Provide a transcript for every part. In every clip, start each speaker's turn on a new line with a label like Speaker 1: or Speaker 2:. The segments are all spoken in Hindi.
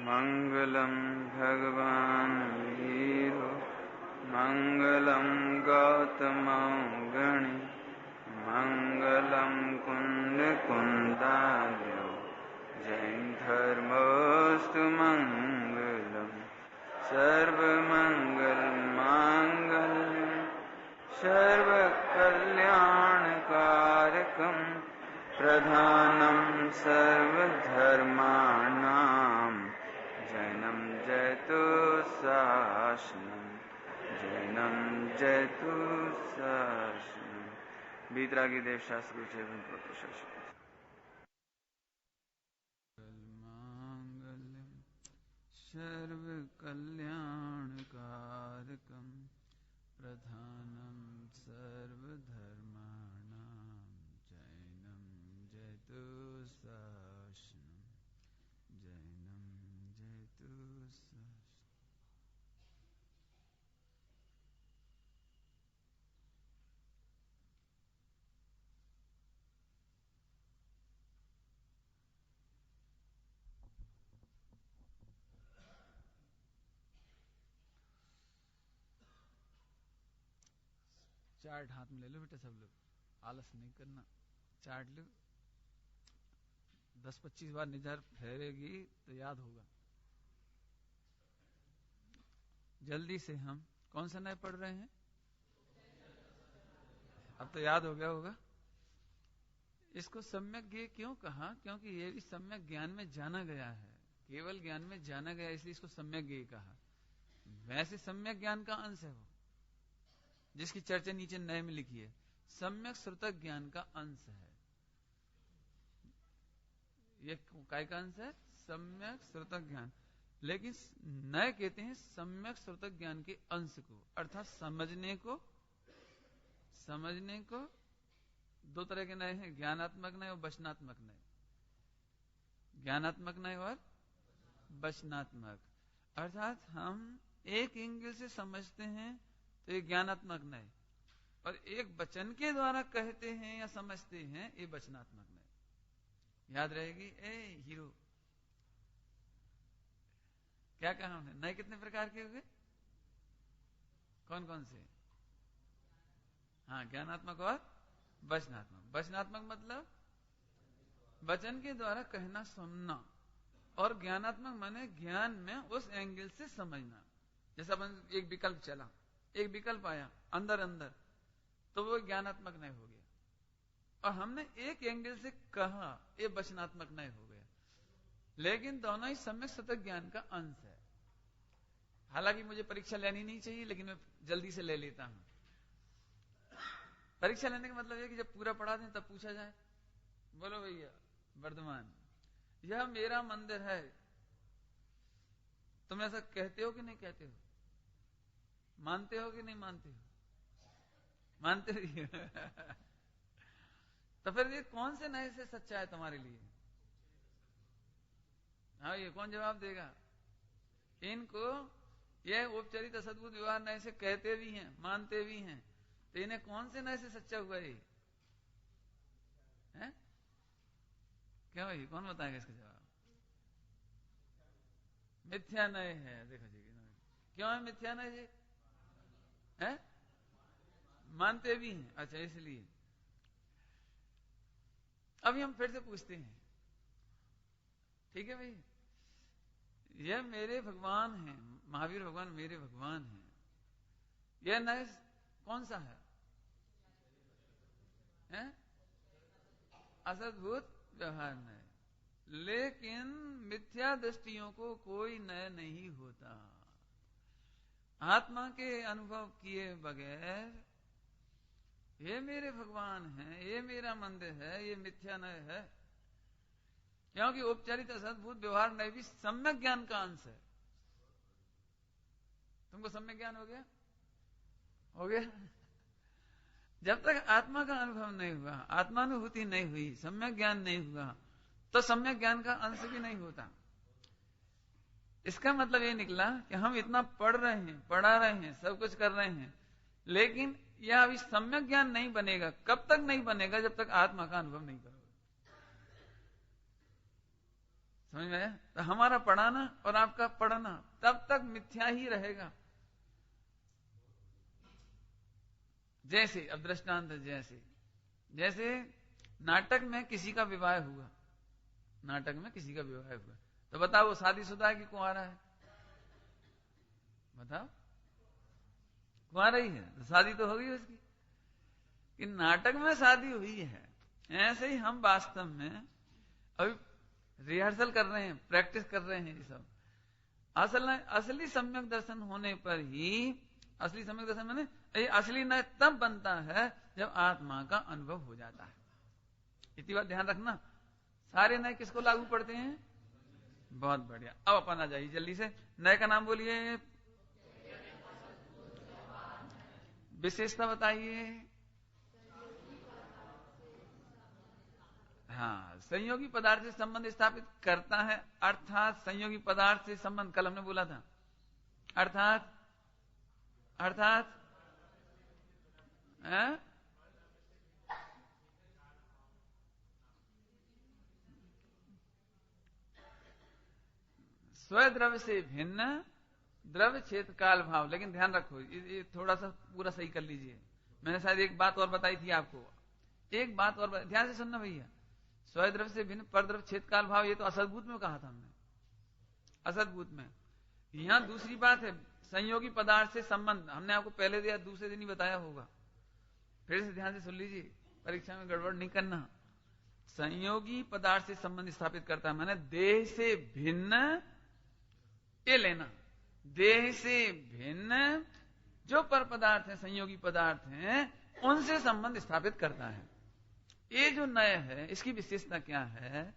Speaker 1: मंगलम भगवान वीरो मंगलम गौतम गणि मंगलम कुंद कुंदार्यो जैन धर्मोस्तु मंगलम सर्वमंगल मांगल्यम सर्वकल्याणकारकम प्रधानम सर्वधर्माणां जैनम जयतु शासनम जैनम जयतु शासनम। बीतरागी देव शास्त्र मांगल्यम सर्वकल्याणकारकम प्रधानम सर्वधर्माणां जैनम जयतु शासनम जैनम जयतु शासनम। चार्ट हाथ में ले लो बेटा, सब लोग आलस नहीं करना। चार्ट लो, 10-25 बार निधार फेरेगी तो याद होगा। जल्दी से हम कौन सा नए पढ़ रहे हैं? अब तो याद हो गया होगा। इसको सम्यक ज्ञेय क्यों कहा? क्योंकि ये भी सम्यक ज्ञान में जाना गया है, केवल ज्ञान में जाना गया, इसलिए इसको सम्यक ज्ञेय कहा। वैसे सम्यक ज्ञान का अंश है वो, जिसकी चर्चा नीचे नए में लिखी है। सम्यक श्रुतक ज्ञान का अंश है ये। काय का अंश है? सम्यक श्रुतक ज्ञान। लेकिन नए कहते हैं सम्यक श्रुतक ज्ञान के अंश को, अर्थात समझने को। दो तरह के नए हैं, ज्ञानात्मक नए और वचनात्मक नए। ज्ञानात्मक नए और वचनात्मक, अर्थात हम एक एंगल से समझते हैं तो ये ज्ञानात्मक नए, और एक वचन के द्वारा कहते हैं या समझते हैं, ये वचनात्मक नए। याद रहेगी। ए हीरो, क्या कहा हमने? नए कितने प्रकार के हुए? कौन कौन से? हाँ, ज्ञानात्मक और वचनात्मक। वचनात्मक मतलब वचन के द्वारा कहना सुनना, और ज्ञानात्मक माने ज्ञान में उस एंगल से समझना। जैसा अपन एक विकल्प चला, एक विकल्प आया अंदर अंदर, तो वो ज्ञानात्मक नय हो गया। और हमने एक एंगल से कहा, ये वचनात्मक नय हो गया। लेकिन दोनों ही सम्यक श्रुतक ज्ञान का अंश है। हालांकि मुझे परीक्षा लेनी नहीं चाहिए, लेकिन मैं जल्दी से ले लेता हूं। परीक्षा लेने का मतलब है कि जब पूरा पढ़ा दें तब पूछा जाए। बोलो भैया वर्धमान, यह मेरा मंदिर है, तुम ऐसा कहते हो कि नहीं कहते हो? मानते हो कि नहीं मानते हो? मानते हो। तो फिर ये कौन से नए से सच्चा है तुम्हारे लिए? हाँ, ये कौन जवाब देगा? इनको ये औपचारिक सद्बुद्ध व्यवहार नए से कहते भी हैं, मानते भी हैं, तो इन्हें कौन से नए से सच्चा हुआ ये है? क्या भाई, कौन बताएगा इसका जवाब? मिथ्या नए है। देखो जी, क्यों है मिथ्या नए जी? है? मानते भी हैं। अच्छा, इसलिए अभी हम फिर से पूछते हैं, ठीक है भाई? यह मेरे भगवान हैं, महावीर भगवान मेरे भगवान हैं, यह नए कौन सा है? असद्भुत व्यवहार नए। लेकिन मिथ्या दृष्टियों को कोई नए नहीं होता। आत्मा के अनुभव किए बगैर ये मेरे भगवान हैं, ये मेरा मंदिर है, ये मिथ्या नय है। क्योंकि औपचारिक असद्भुत व्यवहार नय भी सम्यक ज्ञान का अंश है। तुमको सम्यक ज्ञान हो गया? हो गया। जब तक आत्मा का अनुभव नहीं हुआ, आत्मानुभूति नहीं हुई, सम्यक ज्ञान नहीं हुआ, तो सम्यक ज्ञान का अंश भी नहीं होता। इसका मतलब ये निकला कि हम इतना पढ़ रहे हैं, पढ़ा रहे हैं, सब कुछ कर रहे हैं, लेकिन यह अभी सम्यक ज्ञान नहीं बनेगा। कब तक नहीं बनेगा? जब तक आत्मा का अनुभव नहीं करोगे। समझ में आया? तो हमारा पढ़ाना और आपका पढ़ना तब तक मिथ्या ही रहेगा। जैसे अब दृष्टांत, जैसे नाटक में किसी का विवाह हुआ, नाटक में किसी का विवाह हुआ, तो बताओ वो शादीशुदा है कि कुंवारा है? बताओ, कुंवारा ही है, तो शादी तो होगी उसकी। कि नाटक में शादी हुई है, ऐसे ही हम वास्तव में अभी रिहर्सल कर रहे हैं, प्रैक्टिस कर रहे हैं ये सब। असली सम्यक दर्शन होने पर ही, असली सम्यक दर्शन माने ये असली नय तब बनता है जब आत्मा का अनुभव हो जाता है। इतनी बात ध्यान रखना। सारे नय किसको लागू पड़ते हैं? बहुत बढ़िया। अब अपन आ जाइए जल्दी से, नय का नाम बोलिए, विशेषता बताइए। हाँ, संयोगी पदार्थ से संबंध स्थापित करता है, अर्थात संयोगी पदार्थ से संबंध, कल हमने बोला था, अर्थात स्वद्रव्य से भिन्न द्रव्य क्षेत्र काल भाव। लेकिन ध्यान रखो, ये थोड़ा सा पूरा सही कर लीजिए। मैंने शायद एक बात और बताई थी आपको, एक बात और ध्यान से सुनना भैया। स्वद्रव्य से भिन्न परद्रव्य क्षेत्र काल भाव, ये तो असद्भूत में कहा था हमने, असद्भूत में। यहां दूसरी बात है, संयोगी पदार्थ से संबंध। हमने आपको पहले दिया, दूसरे दिन ही बताया होगा, फिर से ध्यान से सुन लीजिए, परीक्षा में गड़बड़ नहीं करना। संयोगी पदार्थ से संबंध स्थापित करता है, माने देह से भिन्न, ये लेना, देह से भिन्न जो पर पदार्थ है, संयोगी पदार्थ हैं, उनसे संबंध स्थापित करता है। ये जो नय है, इसकी विशेषता क्या है?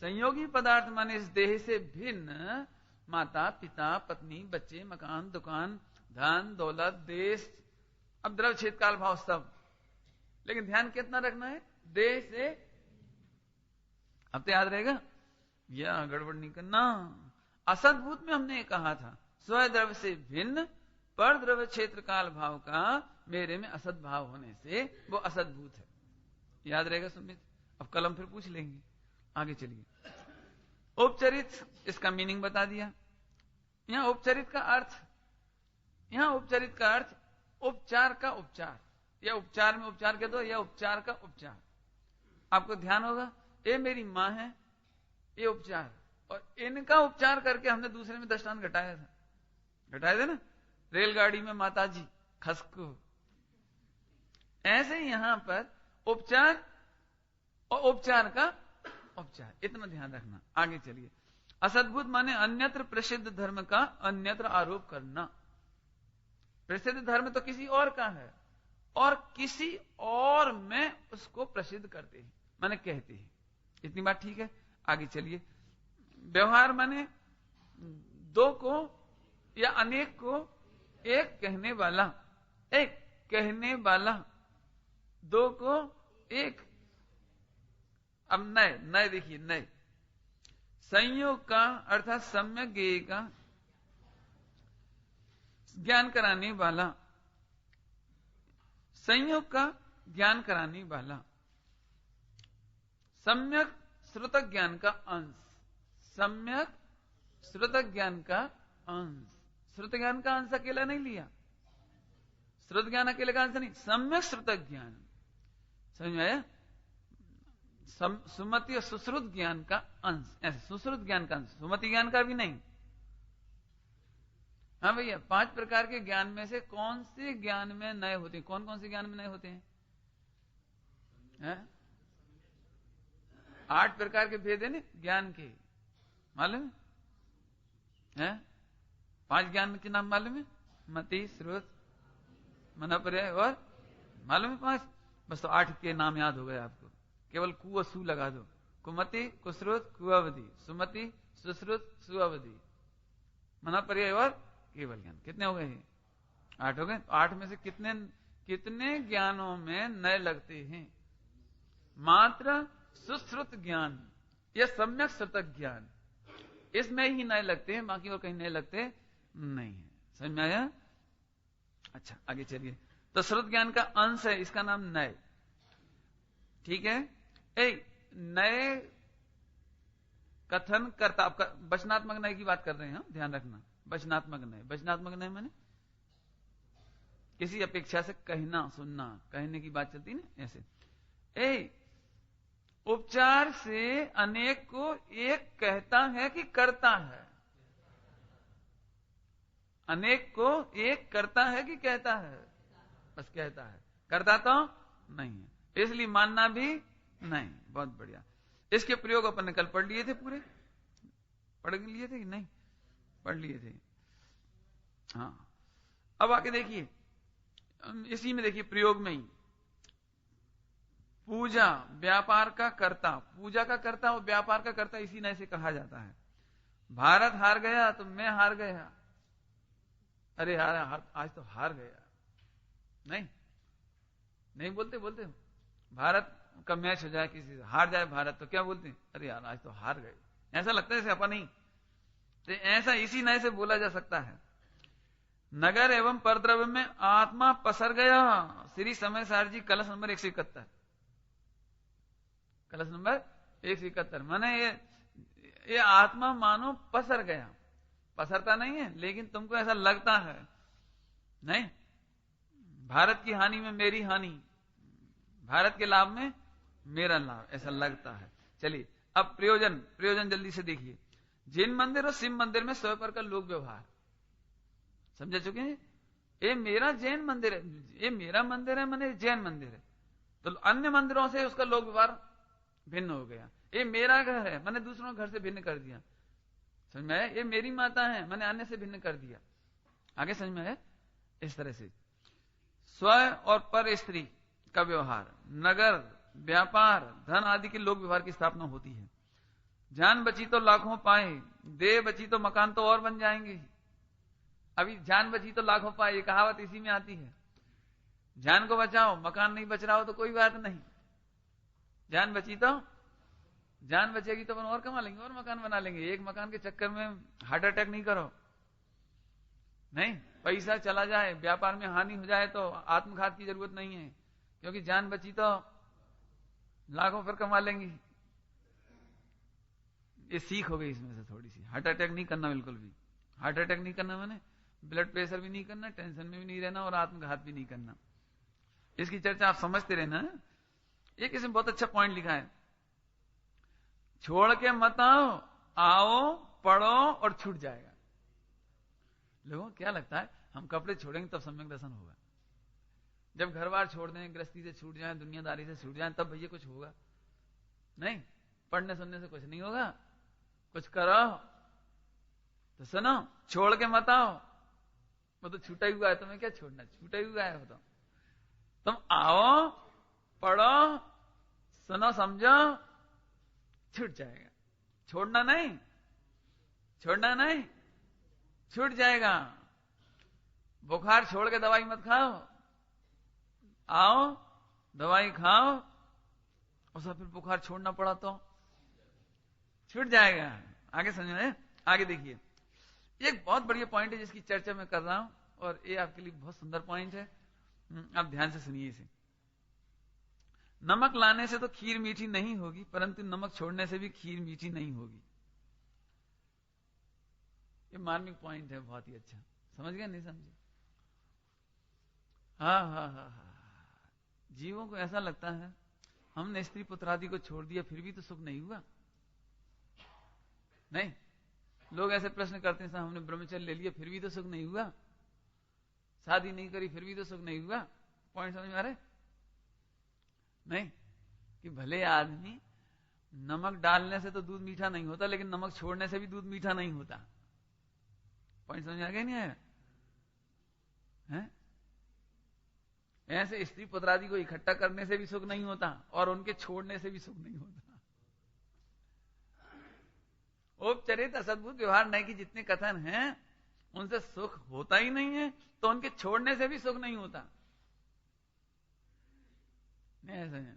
Speaker 1: संयोगी पदार्थ माने इस देह से भिन्न माता पिता पत्नी बच्चे मकान दुकान धन दौलत देश, अब द्रव्य क्षेत्र काल भाव सब। लेकिन ध्यान कितना रखना है? देह से, अब तो याद रहेगा, या गड़बड़ नहीं करना। असद्भूत में हमने कहा था स्वद्रव्य से भिन्न पर द्रव्य क्षेत्र काल भाव का मेरे में असद भाव होने से वो असद्भूत है। याद रहेगा सुमित? अब कलम फिर पूछ लेंगे। आगे चलिए। उपचरित, इसका मीनिंग बता दिया। यहां उपचरित का अर्थ, यहां उपचरित का अर्थ उपचार का उपचार, या उपचार में उपचार कह दो, या उपचार का उपचार। आपको ध्यान होगा, ये मेरी मां है, ये उपचार, और इनका उपचार करके हमने दूसरे में दृष्टांत घटाए थे ना, रेलगाड़ी में माताजी खसको। ऐसे यहां पर उपचार और उपचार का उपचार, इतना ध्यान रखना। आगे चलिए। असद्भुत माने अन्यत्र प्रसिद्ध धर्म का अन्यत्र आरोप करना। प्रसिद्ध धर्म तो किसी और का है, और किसी और में उसको प्रसिद्ध करते हैं, माने कहते हैं। इतनी बात ठीक है? आगे चलिए। व्यवहार माने दो को या अनेक को एक कहने वाला, एक कहने वाला, दो को एक। अब नए, नए देखिए, नए संयोग का अर्थात सम्यक ज्ञेय का ज्ञान कराने वाला, संयोग का ज्ञान कराने वाला, सम्यक श्रुतक ज्ञान का अंश, सम्यक श्रुतक ज्ञान का अंश। श्रुत ज्ञान का अंश अकेला नहीं लिया, श्रुत ज्ञान अकेले का अंश नहीं, सम्यक श्रुतक ज्ञान। समझ में आया? सुमति और सुश्रुत ज्ञान का अंश, ऐसे सुश्रुत ज्ञान का अंश, सुमति ज्ञान का भी नहीं। हाँ भैया, 5 प्रकार के ज्ञान में से कौन से ज्ञान में नए होते हैं? कौन कौन से ज्ञान में नए होते हैं? 8 प्रकार के भेद है ना ज्ञान के, मालूम है? 5 ज्ञान के नाम मालूम है? मति, श्रुत, मनोपर्याय और मालूम है 5? बस तो 8 के नाम याद हो गए आपको, केवल कु और सु लगा दो। कुमति, कुश्रुत, कुअवधि, सुमति, सुश्रुत, सुअवधि, मनोपर्याय और केवल ज्ञान। कितने हो गए? 8 हो गए। 8 में से कितने कितने ज्ञानों में नए लगते हैं? मात्र सुश्रुत ज्ञान या सम्यक श्रुतक ज्ञान, इसमें ही नए लगते हैं, बाकी और कहीं नए लगते नहीं है। समझ में आया? अच्छा, आगे चलिए। तो श्रुत ज्ञान का अंश है, इसका नाम नए। ठीक है? नए कथन कर्ता, वचनात्मक नय की बात कर रहे हैं हम, ध्यान रखना। वचनात्मक नय, वचनात्मक नय माने किसी अपेक्षा से कहना, सुनना, कहने की बात चलती ना ऐसे। उपचार से अनेक को एक कहता है कि करता है? अनेक को एक करता है कि कहता है? बस कहता है, करता तो नहीं है, इसलिए मानना भी नहीं। बहुत बढ़िया। इसके प्रयोग अपन ने कल पढ़ लिए थे, पूरे पढ़ लिए थे कि नहीं? पढ़ लिए थे। हाँ, अब आके देखिए, इसी में देखिए प्रयोग में ही, पूजा व्यापार का कर्ता, पूजा का कर्ता और व्यापार का कर्ता इसी नय से कहा जाता है। भारत हार गया तो मैं हार गया, अरे यार आज तो हार गया, नहीं नहीं बोलते, बोलते भारत का मैच हो जाए, किसी से हार जाए भारत तो क्या बोलते हैं? अरे यार आज तो हार गए। ऐसा लगता है जैसे अपन नहीं, तो ऐसा इसी नय से बोला जा सकता है। नगर एवं परद्रव्य में आत्मा पसर गया, श्री समय सार जी, कलश नंबर 171, कलश नंबर 171। माने ये आत्मा मानो पसर गया, पसरता नहीं है लेकिन तुमको ऐसा लगता है। नहीं, भारत की हानि में मेरी हानि, भारत के लाभ में मेरा लाभ, ऐसा लगता है। चलिए अब प्रयोजन जल्दी से देखिए। जैन मंदिर और शिव मंदिर में स्वयं का लोक व्यवहार समझा चुके हैं। ये मेरा जैन मंदिर है, ये मेरा मंदिर है, माने जैन मंदिर है, तो अन्य मंदिरों से उसका लोक व्यवहार भिन्न हो गया। ये मेरा घर है, मैंने दूसरों घर से भिन्न कर दिया, समझ में आया? ये मेरी माता है, मैंने अन्य से भिन्न कर दिया। आगे समझ में आया? इस तरह से स्व और पर स्त्री का व्यवहार, नगर, व्यापार, धन आदि के लोक व्यवहार की स्थापना होती है। जान बची तो लाखों पाए, देह बची तो मकान तो और बन जाएंगे। अभी जान बची तो लाखों पाए, ये कहावत इसी में आती है। जान को बचाओ, मकान नहीं बच रहा हो तो कोई बात नहीं, जान बची तो, जान बचेगी तो अपन और कमा लेंगे और मकान बना लेंगे। एक मकान के चक्कर में हार्ट अटैक नहीं करो। नहीं, पैसा चला जाए, व्यापार में हानि हो जाए तो आत्मघात की जरूरत नहीं है, क्योंकि जान बची तो लाखों पर कमा लेंगी। ये सीख हो गई इसमें से थोड़ी सी। हार्ट अटैक नहीं करना बिल्कुल भी, हार्ट अटैक नहीं करना मैंने ब्लड प्रेशर भी नहीं करना, टेंशन में भी नहीं रहना और आत्मघात भी नहीं करना। इसकी चर्चा आप समझते रहना। एक इसमें बहुत अच्छा पॉइंट लिखा है, छोड़ के मत आओ पढ़ो और छूट जाएगा। लोगों को क्या लगता है हम कपड़े छोड़ेंगे तब सम्यक दर्शन होगा, जब घर बार छोड़ दें, गृहस्थी से छूट जाए, दुनियादारी से छूट जाए, तब भैया कुछ होगा। नहीं, पढ़ने सुनने से कुछ नहीं होगा, कुछ करो तो सुनो, छोड़ के मत आओ। वो तो छूटा ही हुआ है, तुम्हें क्या छोड़ना, छूटा ही हुआ है वो तो। तुम आओ पढ़ो सुनो समझो, छूट जाएगा। छोड़ना नहीं, छोड़ना नहीं, छूट जाएगा। बुखार छोड़ के दवाई मत खाओ, आओ दवाई खाओ, और फिर बुखार छोड़ना पड़ा तो छूट जाएगा। आगे समझ में? आगे देखिए, एक बहुत बढ़िया पॉइंट है जिसकी चर्चा मैं कर रहा हूं, और ये आपके लिए बहुत सुंदर पॉइंट है, आप ध्यान से सुनिए इसे। नमक लाने से तो खीर मीठी नहीं होगी, परंतु नमक छोड़ने से भी खीर मीठी नहीं होगी। ये मार्मिक पॉइंट है, बहुत ही अच्छा। समझ गए नहीं समझे? हाँ, जीवों को ऐसा लगता है हमने स्त्री पुत्र आदि को छोड़ दिया फिर भी तो सुख नहीं हुआ। नहीं, लोग ऐसे प्रश्न करते हैं, हमने ब्रह्मचर्य ले लिया फिर भी तो सुख नहीं हुआ, शादी नहीं करी फिर भी तो सुख नहीं हुआ। पॉइंट समझ में आ रहे? नहीं, कि भले आदमी नमक डालने से तो दूध मीठा नहीं होता, लेकिन नमक छोड़ने से भी दूध मीठा नहीं होता। पॉइंट समझ आ गया नहीं आया? है? ऐसे स्त्री पुत्रादि को इकट्ठा करने से भी सुख नहीं होता और उनके छोड़ने से भी सुख नहीं होता। औपचारिक असद्भुत व्यवहार नहीं कि जितने कथन हैं उनसे सुख होता ही नहीं है, तो उनके छोड़ने से भी सुख नहीं होता। नहीं ऐसा है,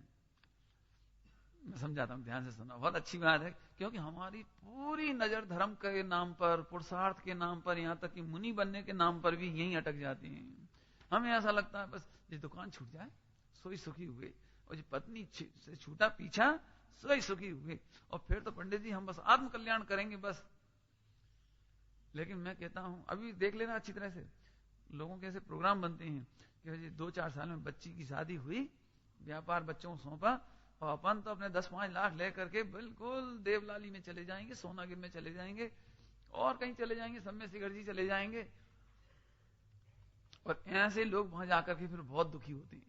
Speaker 1: मैं समझाता हूं, ध्यान से सुनो, बहुत अच्छी बात है। क्योंकि हमारी पूरी नजर धर्म के नाम पर, पुरुषार्थ के नाम पर, यहां तक कि मुनि बनने के नाम पर भी यहीं अटक जाती है। हमें ऐसा लगता है बस ये दुकान छूट जाए सोई सुखी हुए, और जो पत्नी से छूटा पीछा सोई सुखी हुए, और फिर तो पंडित जी हम बस आत्म कल्याण करेंगे बस। लेकिन मैं कहता हूं अभी देख लेना अच्छी तरह से, लोगों के ऐसे प्रोग्राम बनते हैं कि जी 2-4 साल में बच्ची की शादी हुई, व्यापार बच्चों को सौंपा, और अपन तो अपने 10-5 लाख लेकर के बिल्कुल देवलाली में चले जाएंगे, सोनागिर में चले जाएंगे, और कहीं चले जाएंगे, सम्य शिखर जी चले जाएंगे। और ऐसे लोग वहां जाकर के फिर बहुत दुखी होते हैं।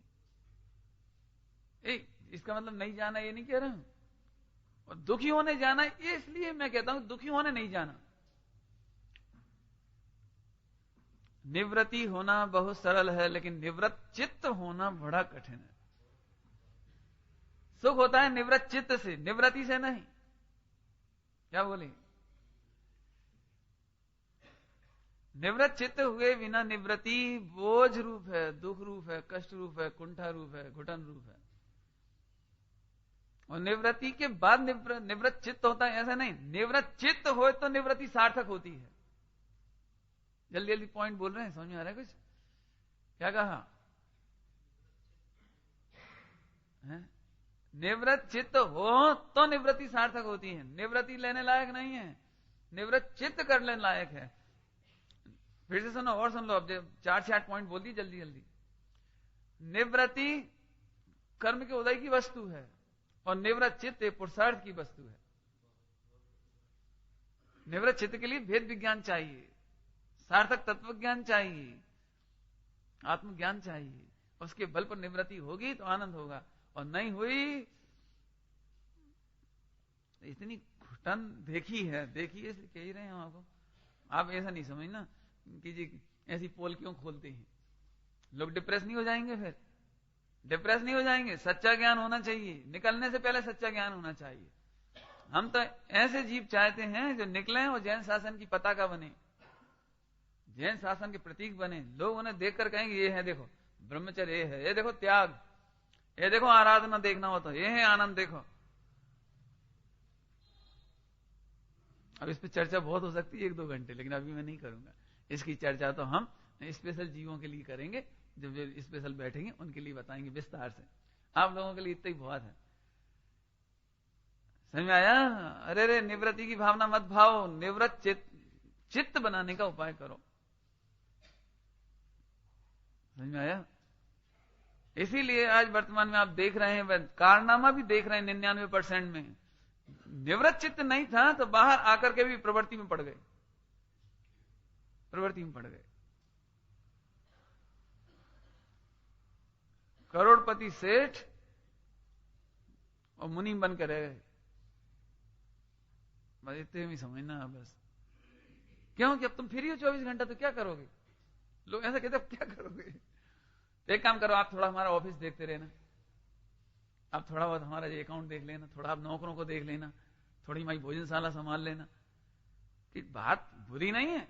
Speaker 1: इसका मतलब नहीं जाना ये नहीं कह रहा हूं, और दुखी होने जाना इसलिए मैं कहता हूं दुखी होने नहीं जाना। निवृत्ति होना बहुत सरल है, लेकिन निवृत्त चित्त होना बड़ा कठिन है। सुख होता है निवृत्त चित्त से, निवृत्ति से नहीं। क्या बोले? निवृत्त चित्त हुए बिना निवृत्ति बोझ रूप है, दुख रूप है, कष्ट रूप है, कुंठा रूप है, घुटन रूप है। और निवृत्ति के बाद निवृत्त चित्त होता है, ऐसा नहीं। निवृत्त चित्त हो तो निवृत्ति सार्थक होती है। जल्दी जल्दी पॉइंट बोल रहे हैं, समझ में आ रहा है कुछ? क्या कहा? निवृत्त चित्त हो तो निवृत्ति सार्थक होती है। निवृत्ति लेने लायक नहीं है, निवृत्त चित्त करने लायक है। फिर से सुनो और सुन लो, अब 4 से 8 पॉइंट बोल दी जल्दी जल्दी। निवृत्ति कर्म के उदय की वस्तु है, और निवृत्त चित्त पुरुषार्थ की वस्तु है। निवृत्त चित्त के लिए भेद विज्ञान चाहिए, सार्थक तत्व ज्ञान चाहिए, आत्मज्ञान चाहिए। उसके बल पर निवृत्ति होगी तो आनंद होगा, और नहीं हुई इतनी घुटन देखी है, देखिए इसलिए कह ही रहे हैं हम आपको। आप ऐसा नहीं समझना कि जी ऐसी पोल क्यों खोलते हैं। लोग डिप्रेस नहीं हो जाएंगे, फिर डिप्रेस नहीं हो जाएंगे। सच्चा ज्ञान होना चाहिए, निकलने से पहले सच्चा ज्ञान होना चाहिए। हम तो ऐसे जीव चाहते हैं जो निकले और जैन शासन की पताका बने, जैन शासन के प्रतीक बने। लोग उन्हें देखकर कहेंगे ये है देखो ब्रह्मचर्य, ये है, ये देखो त्याग, ये देखो आराधना, देखना हो तो ये है आनंद, देखो। अब इस पे चर्चा बहुत हो सकती है 1-2 घंटे, लेकिन अभी मैं नहीं करूंगा। इसकी चर्चा तो हम स्पेशल जीवों के लिए करेंगे, जब जो स्पेशल बैठेंगे उनके लिए बताएंगे विस्तार से। आप लोगों के लिए इतना ही बहुत है। समझ में आया? अरे रे निवृत्ति की भावना मत भाओ, निवृत्त चित्त बनाने का उपाय करो। समझ में आया? इसीलिए आज वर्तमान में आप देख रहे हैं, कारनामा भी देख रहे हैं 99% में। निवृत्त चित्त नहीं था तो बाहर आकर के भी प्रवृत्ति में पड़ गए, प्रवृत्ति में पड़ गए। करोड़पति सेठ और मुनि बन के रह गए। बस इतने भी समझना बस। क्यों कि अब तुम फ्री हो 24 घंटा, तो क्या करोगे? लोग ऐसा कहते अब क्या करोगे? तो एक काम करो, आप थोड़ा हमारा ऑफिस देखते रहना, आप थोड़ा बहुत हमारा जो अकाउंट देख लेना, थोड़ा आप नौकरों को देख लेना, थोड़ी हमारी भोजनशाला संभाल लेना। कि बात बुरी नहीं है,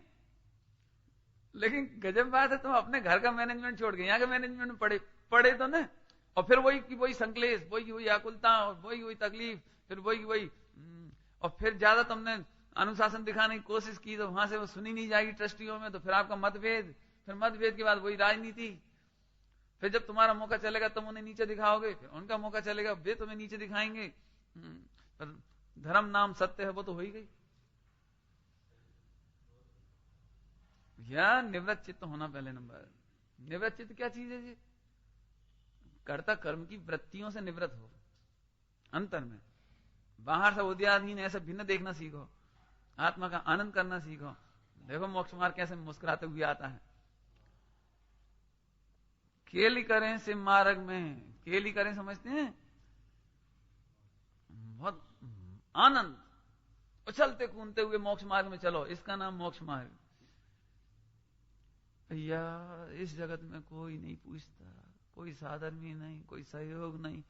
Speaker 1: लेकिन गजब बात है तुम अपने घर का मैनेजमेंट छोड़ के यहाँ के मैनेजमेंट में पड़े तो ना, और फिर वही की वही संकलेश, वही की वही आकुलता, और वही वही तकलीफ, फिर वही की वही। और फिर ज्यादा तुमने अनुशासन दिखाने की कोशिश की तो वहां से वो सुनी नहीं जाएगी ट्रस्टियों में, तो फिर आपका मतभेद, फिर मतभेद के बाद वही राजनीति। फिर जब तुम्हारा मौका चलेगा तुम उन्हें नीचे दिखाओगे, फिर उनका मौका चलेगा वे तुम्हें नीचे दिखाएंगे। धर्म नाम सत्य है वो तो हो ही गई। या निवृत्त चित्त होना पहले नंबर। निवृत्त चित्त क्या चीज है जी? कर्ता कर्म की वृत्तियों से निवृत्त हो, अंतर में। बाहर से उद्याधीन ऐसे भिन्न देखना सीखो, आत्मा का आनंद करना सीखो। देखो मोक्ष मार्ग कैसे मुस्कुराते हुए आता है। केली करें से मार्ग में, केली करें समझते हैं, बहुत आनंद, उछलते कूदते हुए मोक्ष मार्ग में चलो, इसका नाम मोक्ष मार्ग। भैया इस जगत में कोई नहीं पूछता, कोई साधन भी नहीं, कोई सहयोग नहीं।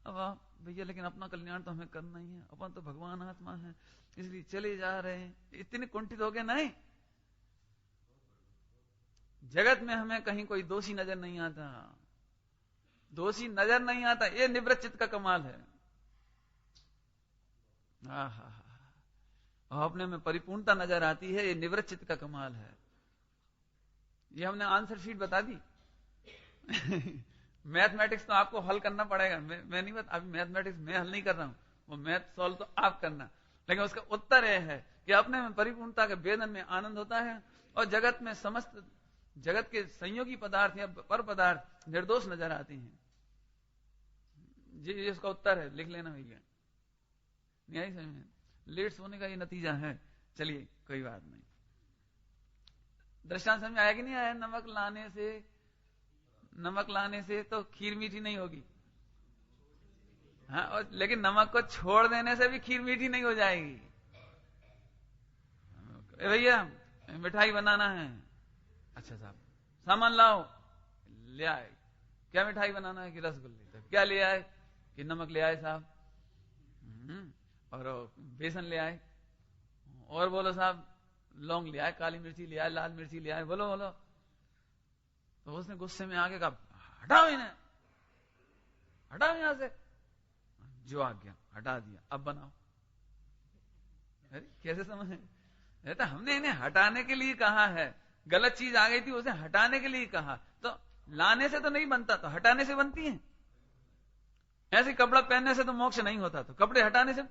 Speaker 1: अब आप भैया लेकिन अपना कल्याण तो हमें करना ही है, अपन तो भगवान आत्मा है, इसलिए चले जा रहे हैं। इतने कुंठित हो गए नहीं। जगत में हमें कहीं कोई दोषी नजर नहीं आता, दोषी नजर नहीं आता। ये निवृत्त चित्त का कमाल है। और अपने में परिपूर्णता नजर आती है, ये निवृत्त चित्त का कमाल है। ये हमने आंसर शीट बता दी। मैथमेटिक्स तो आपको हल करना पड़ेगा, मैं नहीं बता, अभी मैथमेटिक्स मैं हल नहीं कर रहा हूं, वो मैथ सॉल्व तो आप करना, लेकिन उसका उत्तर यह है कि अपने में परिपूर्णता के वेदन में आनंद होता है और जगत में समस्त जगत के संयोगी पदार्थ या पर पदार्थ निर्दोष नजर आते हैं। जी इसका उत्तर है, लिख लेना भैया। नहीं आई समझ में? लेट सोने का ये नतीजा है। चलिए कोई बात नहीं। दृष्टांत समझ में आया कि नहीं आया? नमक लाने से तो खीर मीठी नहीं होगी, हाँ, और लेकिन नमक को छोड़ देने से भी खीर मीठी नहीं हो जाएगी। भैया मिठाई बनाना है, अच्छा साहब सामान लाओ, ले आए। क्या मिठाई बनाना है? कि रसगुल्ले। तो क्या ले आए? कि नमक ले आए साहब, और बेसन ले आए, और बोलो साहब लौंग ले आए, काली मिर्ची ले आए, लाल मिर्ची ले आए, बोलो बोलो। तो उसने गुस्से में आके कहा हटाओ इन्हें, हटाओ यहां से। जो आ गया हटा दिया, अब बनाओ। अरे कैसे समझ? तो हमने इन्हें हटाने के लिए कहा है, गलत चीज आ गई थी उसे हटाने के लिए कहा, तो लाने से तो नहीं बनता, तो हटाने से बनती है। ऐसे कपड़ा पहनने से तो मोक्ष नहीं होता, तो कपड़े हटाने से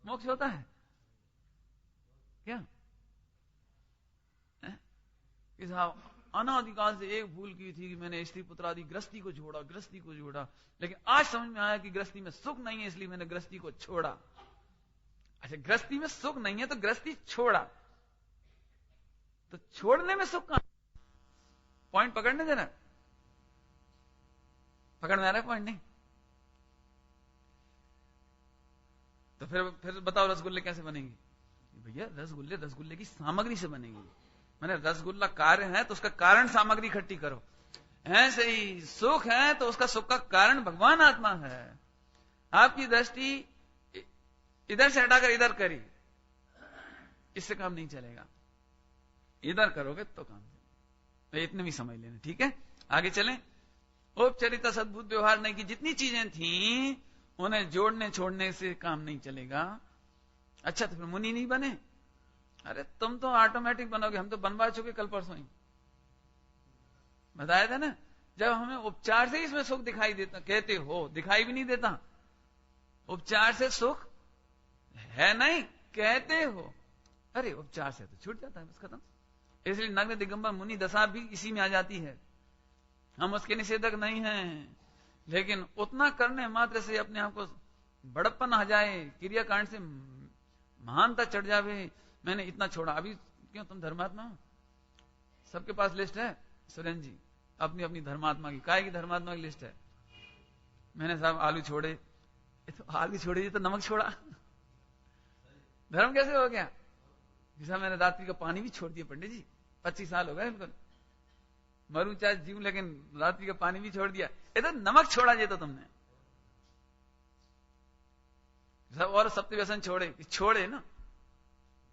Speaker 1: मोक्ष होता है क्या? कि साहब अनादिकाल से एक भूल की थी कि मैंने स्त्री पुत्र आदि गृहस्थी को जोड़ा, लेकिन आज समझ में आया कि गृहस्थी में सुख नहीं है, इसलिए मैंने गृहस्थी को छोड़ा। अच्छा गृहस्थी में सुख नहीं है तो गृहस्थी छोड़ा, तो छोड़ने में सुख कहां? पॉइंट पकड़ने देना, पकड़ में आ रहा है पॉइंट? नहीं तो फिर बताओ रसगुल्ले कैसे बनेंगे? भैया रसगुल्ले की सामग्री से बनेंगे। मैंने रसगुल्ला कार्य है तो उसका कारण सामग्री इकट्ठी करो। ऐसे ही सुख है तो उसका सुख का कारण भगवान आत्मा है। आपकी दृष्टि इधर से हटाकर इधर करी, इससे काम नहीं चलेगा। इधर करोगे तो काम चलेगा। तो इतने भी समझ लेना, ठीक है? आगे चलें। औपचारिकता सद्बुद्ध व्यवहार नहीं की जितनी चीजें थी उन्हें जोड़ने छोड़ने से काम नहीं चलेगा। अच्छा तो फिर मुनि नहीं बने? अरे तुम तो ऑटोमेटिक बनोगे, हम तो बनवा चुके कल परसों ही, बताया था ना। जब हमें उपचार से इसमें सुख दिखाई देता, कहते हो दिखाई भी नहीं देता, उपचार से सुख है नहीं कहते हो, अरे उपचार से तो छूट जाता है, बस खत्म। इसलिए नग्न दिगंबर मुनि दशा भी इसी में आ जाती है। हम उसके निषेधक नहीं हैं, लेकिन उतना करने मात्र से अपने आप को बड़प्पन आ जाए, क्रियाकांड से महानता चढ़ जावे, मैंने इतना छोड़ा। अभी क्यों तुम धर्मात्मा हो? सबके पास लिस्ट है सुरेंद्र जी, अपनी अपनी धर्मात्मा की, काय की धर्मात्मा की लिस्ट है। मैंने साहब आलू छोड़े, तो आलू छोड़े, ये तो नमक छोड़ा, धर्म कैसे हो गया? जैसा मैंने रात्रि का पानी भी छोड़ दिया पंडित जी, 25 साल हो गए बिल्कुल, मरू चाहे जीव, लेकिन रात्रि का पानी भी छोड़ दिया। ये तो नमक छोड़ा, ये तो तुमने सब। और सप्त व्यसन छोड़े ना,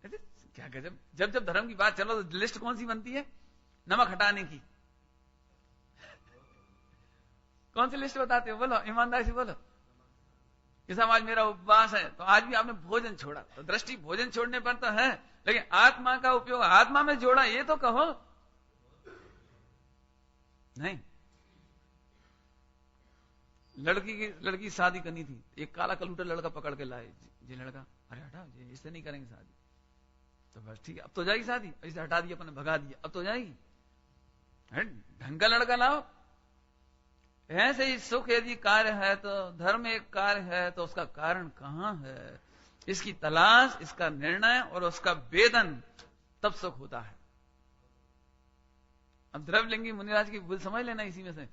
Speaker 1: क्या गजब। जब जब धर्म की बात चलो तो लिस्ट कौन सी बनती है? नमक हटाने की। कौन सी लिस्ट बताते हो? बोलो ईमानदारी से बोलो। कि साहब आज मेरा उपवास है, तो आज भी आपने भोजन छोड़ा, तो दृष्टि भोजन छोड़ने पर तो है, लेकिन आत्मा का उपयोग आत्मा में जोड़ा, ये तो कहो। नहीं, लड़की शादी करनी थी, एक काला कलूटा लड़का पकड़ के लाए जी, लड़का अरे हटा जी, इससे नहीं करेंगे शादी। तो बस ठीक है, अब तो जाएगी शादी, इसे हटा दिया अपने, भगा दिया, अब तो जाएगी। ढंग का लड़का लाओ। ऐसे ही सुख यदि कार्य है तो धर्म एक कार्य है, तो उसका कारण कहां है, इसकी तलाश, इसका निर्णय और उसका वेदन, तब सुख होता है। अब द्रव्यलिंगी मुनिराज की भूल समझ लेना इसी में से।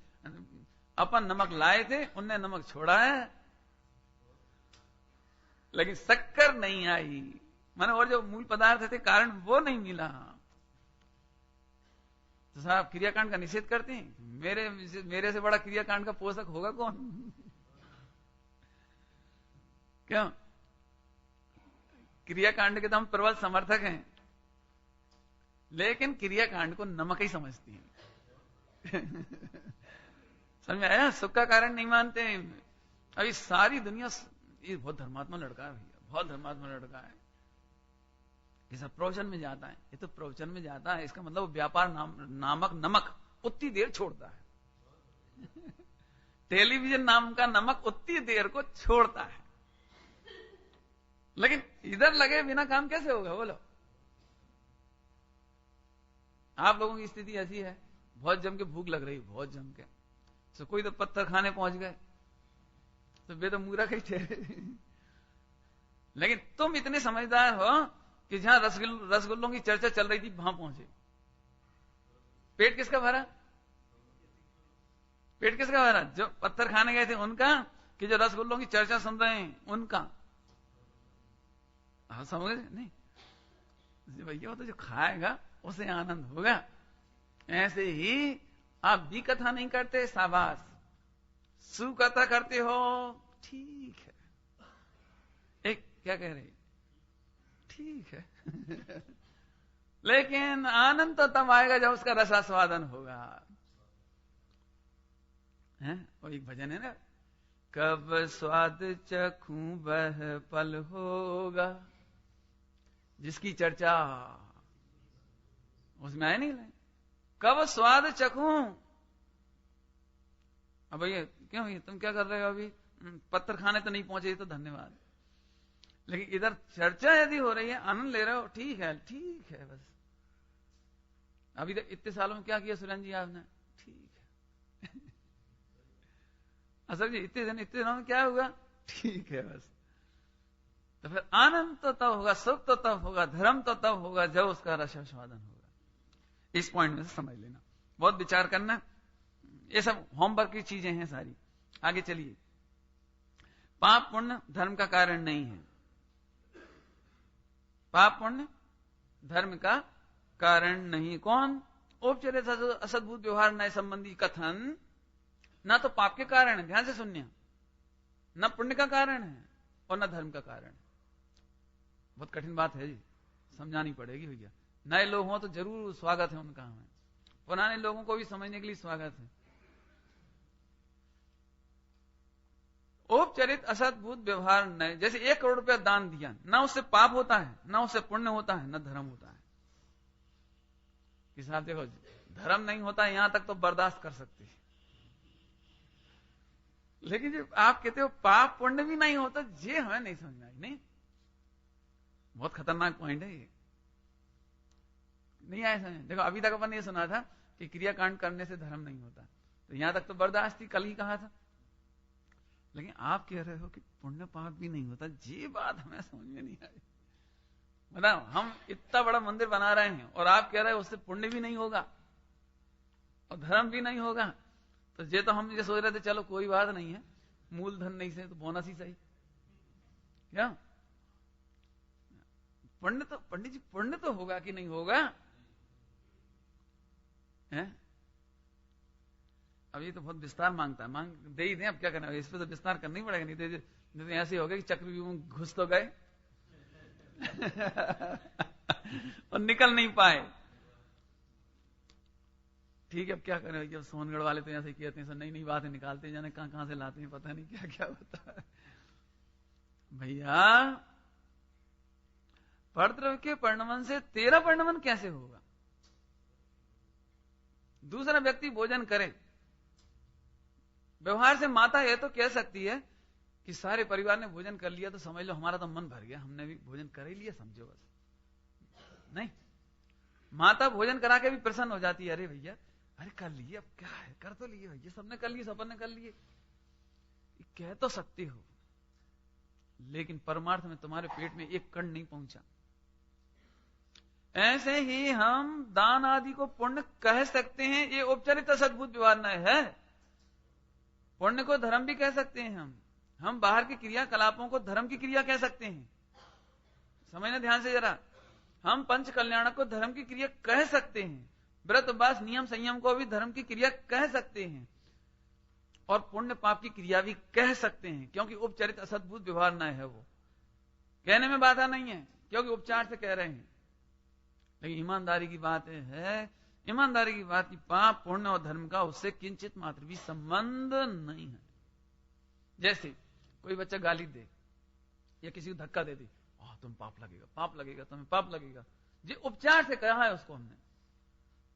Speaker 1: अपन नमक लाए थे, उनने नमक छोड़ा है, लेकिन शक्कर नहीं आई, माने और जो मूल पदार्थ थे कारण वो नहीं मिला। तो साहब क्रियाकांड का निषेध करते हैं, मेरे से बड़ा क्रियाकांड का पोषक होगा कौन? क्यों? क्रियाकांड के तो हम प्रबल समर्थक हैं, लेकिन क्रियाकांड को नमक ही समझती हैं। समझ में आया? सुख का कारण नहीं मानते हैं। अभी सारी दुनिया, ये बहुत धर्मात्मा लड़का है भैया, बहुत धर्मात्मा लड़का है, ये सब प्रवचन में जाता है, ये तो प्रवचन में जाता है, इसका मतलब व्यापार नामक नमक उतनी देर छोड़ता है। टेलीविजन नाम का नमक उतनी देर को छोड़ता है। लेकिन इधर लगे बिना काम कैसे होगा बोलो। आप लोगों की स्थिति ऐसी है, बहुत जम के भूख लग रही, बहुत जम के, तो कोई तो पत्थर खाने पहुंच गए तो वे तो मूरा कहीं ठहरे। लेकिन तुम इतने समझदार हो कि जहां रसगुल्लों की चर्चा चल रही थी वहां पहुंचे। पेट किसका भरा? पेट किसका भरा? जो पत्थर खाने गए थे उनका, कि जो रसगुल्लों की चर्चा सुन रहे हैं उनका? हाँ समझ नहीं भैया, वो तो जो खाएगा उसे आनंद होगा। ऐसे ही आप भी कथा नहीं करते, शाबाश, सुकथा करते हो, ठीक है। एक क्या कह रही, ठीक है। लेकिन आनंद तो तब आएगा जब उसका रसास्वादन होगा। है वो एक भजन है ना, कब स्वाद चखूं वह पल होगा, जिसकी चर्चा उसमें आए नहीं, कब स्वाद चखूं। अब भैया क्यों ये तुम क्या कर रहे हो अभी, पत्थर खाने तो नहीं पहुंचे तो धन्यवाद, लेकिन इधर चर्चा यदि हो रही है, आनंद ले रहे हो, ठीक है, ठीक है। बस अभी तक इतने सालों में क्या किया सुरेंद्र जी आपने, ठीक है। असर जी इतने दिनों में क्या हुआ, ठीक है बस। तो फिर आनंद तो तब होगा, सुख तो तब होगा, धर्म तो तब होगा जब उसका रसास्वादन होगा। इस पॉइंट में से समझ लेना, बहुत विचार करना। ये सब होमवर्क की चीजें हैं सारी। आगे चलिए, पाप पुण्य धर्म का कारण नहीं है। पाप पुण्य धर्म का कारण नहीं। कौन? औपचारिक असद्भुत व्यवहार न्याय संबंधी कथन ना तो पाप के कारण है, ध्यान से सुनिए, न पुण्य का कारण है और न धर्म का कारण है। बहुत कठिन बात है जी, समझानी पड़ेगी भैया। नए लोग हों तो जरूर स्वागत है उनका, हमें पुराने लोगों को भी समझने के लिए स्वागत है। औपचारिक असद्भुत व्यवहार नए, जैसे 1 करोड़ रुपया दान दिया, ना उससे पाप होता है, ना उससे पुण्य होता है, ना धर्म होता है। कि साहब देखो, धर्म नहीं होता है यहां तक तो बर्दाश्त कर सकते हैं, लेकिन जब आप कहते हो पाप पुण्य भी नहीं होता, ये हमें नहीं समझ में आई। नहीं, बहुत खतरनाक पॉइंट है ये, नहीं आया समझ। देखो अभी तक अपन ने सुना था कि क्रियाकांड करने से धर्म नहीं होता, तो यहां तक तो बर्दाश्त थी, कल ही कहा था। लेकिन आप कह रहे हो कि पुण्य पाप भी नहीं होता, ये बात हमें समझ में नहीं आई। मतलब हम इतना बड़ा मंदिर बना रहे हैं और आप कह रहे हो उससे पुण्य भी नहीं होगा और धर्म भी नहीं होगा, तो ये तो हम ये सोच रहे थे चलो कोई बात नहीं है, मूलधन नहीं से तो बोनस ही सही। क्या पुण्य तो, पंडित जी पुण्य तो होगा कि नहीं होगा है? अब ये तो बहुत विस्तार मांगता है, मांग दे ही दें, अब क्या करना है, इस पर तो विस्तार करना ही पड़ेगा, नहीं तो ऐसे हो गया कि चक्रव्यूह में घुस तो गए और निकल नहीं पाए। ठीक है, अब क्या करें, जब सोनगढ़ वाले तो ऐसे कहते हैं, नई नई बातें निकालते हैं, जाने कहां से लाते हैं, पता नहीं क्या क्या होता है। भैया परद्रव्य के परिणमन से तेरा परिणमन कैसे होगा? दूसरा व्यक्ति भोजन करे, व्यवहार से माता यह तो कह सकती है कि सारे परिवार ने भोजन कर लिया तो समझ लो हमारा तो मन भर गया, हमने भी भोजन कर ही लिया, समझो बस। नहीं, माता भोजन करा के भी प्रसन्न हो जाती है, अरे भैया अरे कर लिए, अब क्या है, कर तो लिए भैया, सबने कर लिए, सबने कर लिए, कह तो सकते हो, लेकिन परमार्थ में तुम्हारे पेट में एक कण नहीं पहुंचा। ऐसे ही हम दान आदि को पुण्य कह सकते हैं, ये औपचारिक सद्भुत व्यवहार न है। पुण्य को धर्म भी कह सकते हैं हम बाहर की क्रियाकलापों को धर्म की क्रिया कह सकते हैं। समझना ध्यान से जरा, हम पंच कल्याण को धर्म की क्रिया कह सकते हैं, व्रत उपास नियम संयम को भी धर्म की क्रिया कह सकते हैं, और पुण्य पाप की क्रिया भी कह सकते हैं, क्योंकि उपचारित असद्भुत व्यवहार न है। वो कहने में बाधा नहीं है, क्योंकि उपचार से कह रहे हैं। लेकिन ईमानदारी की बात है, ईमानदारी की बात की पाप पुण्य और धर्म का उससे किंचित मात्र भी संबंध नहीं है। जैसे कोई बच्चा गाली दे या किसी को धक्का दे दे, तुम पाप लगेगा, पाप लगेगा, तुम्हें पाप लगेगा, ये उपचार से कहा है उसको हमने।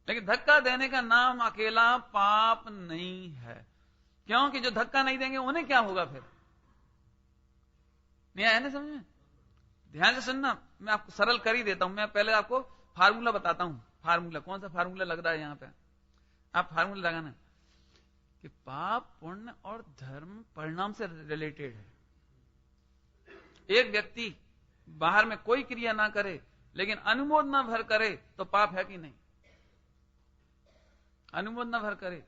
Speaker 1: लेकिन धक्का देने का नाम अकेला पाप नहीं है, क्योंकि जो धक्का नहीं देंगे उन्हें क्या होगा फिर, नहीं आया ना समझ में? ध्यान से सुनना, मैं आपको सरल कर ही देता हूं। मैं पहले आपको फार्मूला बताता हूं। फार्मूला कौन सा फार्मूला लग रहा है यहां पे, आप फार्मूला लगाना कि पाप पुण्य और धर्म परिणाम से रिलेटेड है। एक व्यक्ति बाहर में कोई क्रिया ना करे लेकिन अनुमोदना भर करे तो पाप है कि नहीं? अनुमोदना भर करे।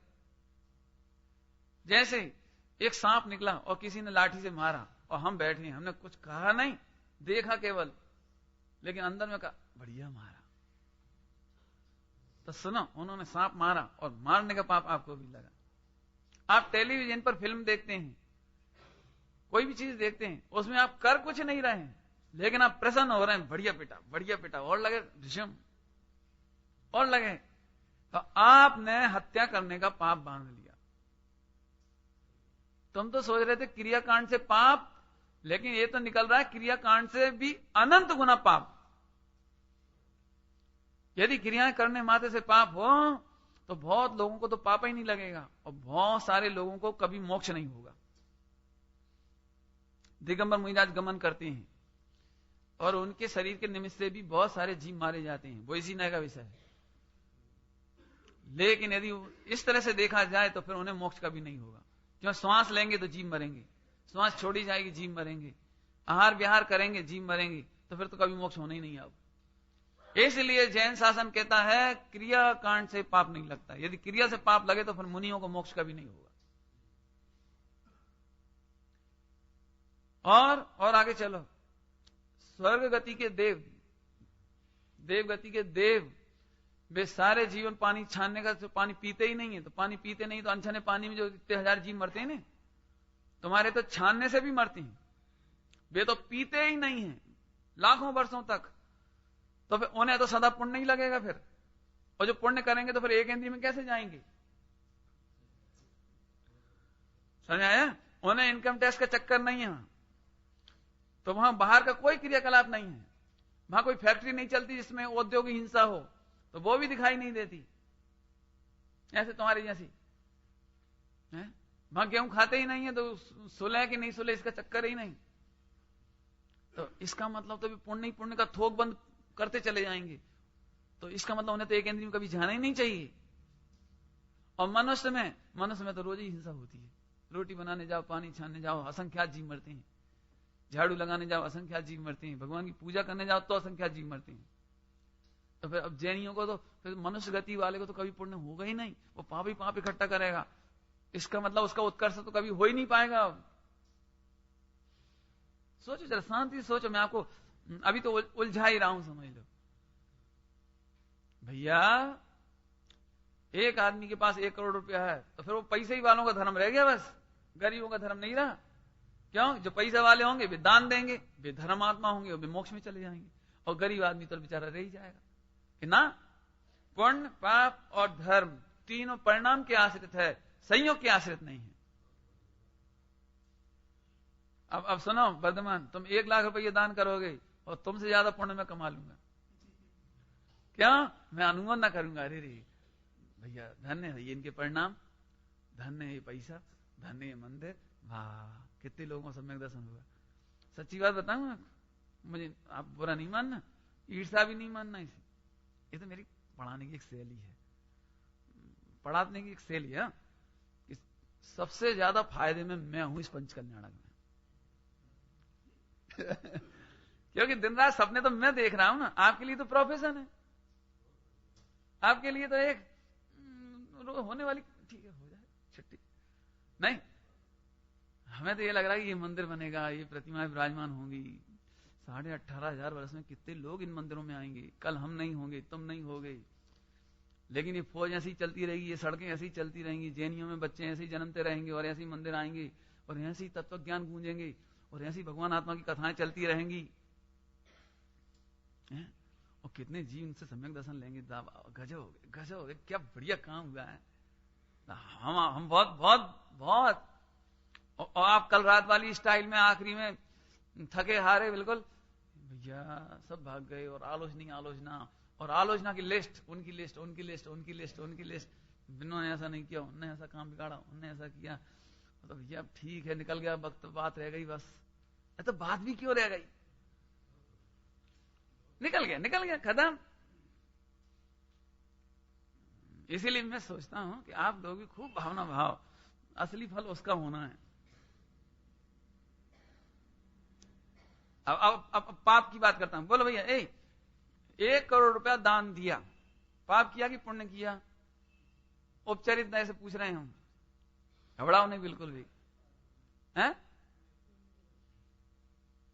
Speaker 1: जैसे एक सांप निकला और किसी ने लाठी से मारा और हम बैठे, हमने कुछ कहा नहीं, देखा केवल, लेकिन अंदर में कहा बढ़िया मारा। तो सुनो, उन्होंने सांप मारा और मारने का पाप आपको भी लगा। आप टेलीविजन पर फिल्म देखते हैं, कोई भी चीज देखते हैं, उसमें आप कर कुछ नहीं रहे हैं लेकिन आप प्रसन्न हो रहे हैं, बढ़िया पिटा और लगे ऋषम और लगे, तो आपने हत्या करने का पाप बांध लिया। तुम तो सोच रहे थे क्रियाकांड से पाप, लेकिन ये तो निकल रहा है क्रियाकांड से भी अनंत गुना पाप। यदि क्रियाएं करने मात्र से पाप हो तो बहुत लोगों को तो पाप ही नहीं लगेगा और बहुत सारे लोगों को कभी मोक्ष नहीं होगा। दिगंबर मुनिराज गमन करते हैं और उनके शरीर के निमित्त से भी बहुत सारे जीव मारे जाते हैं, वो इसी नए का विषय है। लेकिन यदि इस तरह से देखा जाए तो फिर उन्हें मोक्ष कभी नहीं होगा, क्यों? श्वास लेंगे तो जीव मरेंगे, श्वास छोड़ी जाएगी जीव मरेंगे, आहार विहार करेंगे जीव मरेंगे, तो फिर तो कभी मोक्ष होना ही नहीं। अब इसलिए जैन शासन कहता है क्रिया कांड से पाप नहीं लगता। यदि क्रिया से पाप लगे तो फिर मुनियों को मोक्ष कभी नहीं होगा। और आगे चलो, स्वर्ग गति के देव, देव गति के देव, वे सारे जीवन पानी छानने का, तो पानी पीते ही नहीं है, तो पानी पीते नहीं तो अनछने पानी में जो इतने हजार जीव मरते हैं ना, तुम्हारे तो छानने से भी मरते हैं, वे तो पीते ही नहीं है लाखों वर्षों तक, तो फिर उन्हें तो सदा पुण्य नहीं लगेगा फिर। और जो पुण्य करेंगे तो फिर एक इंद्रिय में कैसे जाएंगे? समझ आया? उन्हें इनकम टैक्स का चक्कर नहीं है, तो वहां बाहर का कोई क्रियाकलाप नहीं है, वहां कोई फैक्ट्री नहीं चलती जिसमें औद्योगिक हिंसा हो, तो वो भी दिखाई नहीं देती ऐसे तुम्हारी जैसी है। वहां गेहूं खाते ही नहीं है तो सुलह कि नहीं सुलह इसका चक्कर ही नहीं। तो इसका मतलब तो भी पुण्य ही पुण्य का थोक बंद करते चले जाएंगे, तो इसका मतलब उन्हें तो एक इंद्रिय में कभी जाना ही नहीं चाहिए। और मनुष्य में तो रोज ही हिंसा होती है। रोटी बनाने जाओ, पानी छानने जाओ, असंख्यात जीव मरते हैं। झाड़ू लगाने जाओ, असंख्यात जीव मरते हैं। भगवान की पूजा करने जाओ तो असंख्यात जीव मरते हैं। तो फिर अब जैनियों को तो फिर मनुष्य गति वाले को तो कभी पुण्य होगा ही नहीं, वो पाप ही पाप इकट्ठा करेगा। इसका मतलब उसका उत्कर्ष तो कभी हो ही नहीं पाएगा। अब सोचो जरा, शांति से सोचो। मैं आपको अभी तो उलझा ही रहा हूं, समझ लो भैया। एक आदमी के पास 1 करोड़ रुपया है तो फिर वो पैसे ही वालों का धर्म रह गया, बस गरीबों का धर्म नहीं रहा। क्यों? जो पैसे वाले होंगे वे दान देंगे, वे धर्मात्मा होंगे, वे मोक्ष में चले जाएंगे, और गरीब आदमी तो बेचारा रह ही जाएगा। कि ना, पुण्य पाप और धर्म तीनों परिणाम के आश्रित है, संयोग के आश्रित नहीं है। अब सुनो वर्धमान, तुम 1 लाख रुपये दान करोगे और तुमसे ज्यादा पुण्य मैं कमा लूंगा। क्या? मैं अनुमान ना करूंगा, अरे रे भैया धन्य है ये इनके परिणाम, धन्य है ये पैसा, धन्य है मंदिर, वाह कितने लोगों को सम्यक दर्शन हुआ। सच्ची बात बताऊं, मुझे आप बुरा नहीं मानना, ईर्ष्या भी नहीं मानना इसे। ये तो मेरी पढ़ाने की एक शैली है, पढ़ाने की एक शैली है कि सबसे ज्यादा फायदे में मैं हूं इस पंच कल्याणक में। क्योंकि दिन रात सपने तो मैं देख रहा हूं ना, आपके लिए तो प्रोफेशन है, आपके लिए तो एक होने वाली, ठीक है हो जाए छुट्टी नहीं। हमें तो ये लग रहा है कि ये मंदिर बनेगा, ये प्रतिमाएं विराजमान होंगी, 18,500 वर्ष में कितने लोग इन मंदिरों में आएंगे। कल हम नहीं होंगे, तुम नहीं होगे, लेकिन ये फौज ऐसी चलती रहेगी, ये सड़कें ऐसी चलती रहेंगी, जैनियों में बच्चे ऐसे ही जन्मते रहेंगे और ऐसे ही मंदिर आएंगे और ऐसे ही तत्व ज्ञान गूंजेंगे और ऐसी भगवान आत्मा की कथाएं चलती रहेंगी। और कितने जीव उनसे सम्यक दर्शन लेंगे। गजब हो गए, क्या बढ़िया काम हुआ है। हम बहुत बहुत बहुत। और आप कल रात वाली स्टाइल में आखिरी में थके हारे बिल्कुल भैया सब भाग गए, और आलोचना की लिस्ट, उनकी लिस्ट, उन्होंने ऐसा नहीं किया, उन्होंने ऐसा काम बिगाड़ा, उन्होंने ऐसा किया, तो भैया ठीक है निकल गया वक्त, बात रह गई बस। तो बात भी क्यों रह गई? निकल गया खत्म। इसीलिए मैं सोचता हूं कि आप लोग भी खूब भावना भाव, असली फल उसका होना है। अब पाप की बात करता हूं। बोलो भैया, 1 करोड़ रुपया दान दिया, पाप किया कि पुण्य किया? औपचारिक नए से पूछ रहे हैं हम, घबराओ नहीं बिल्कुल भी, हैं?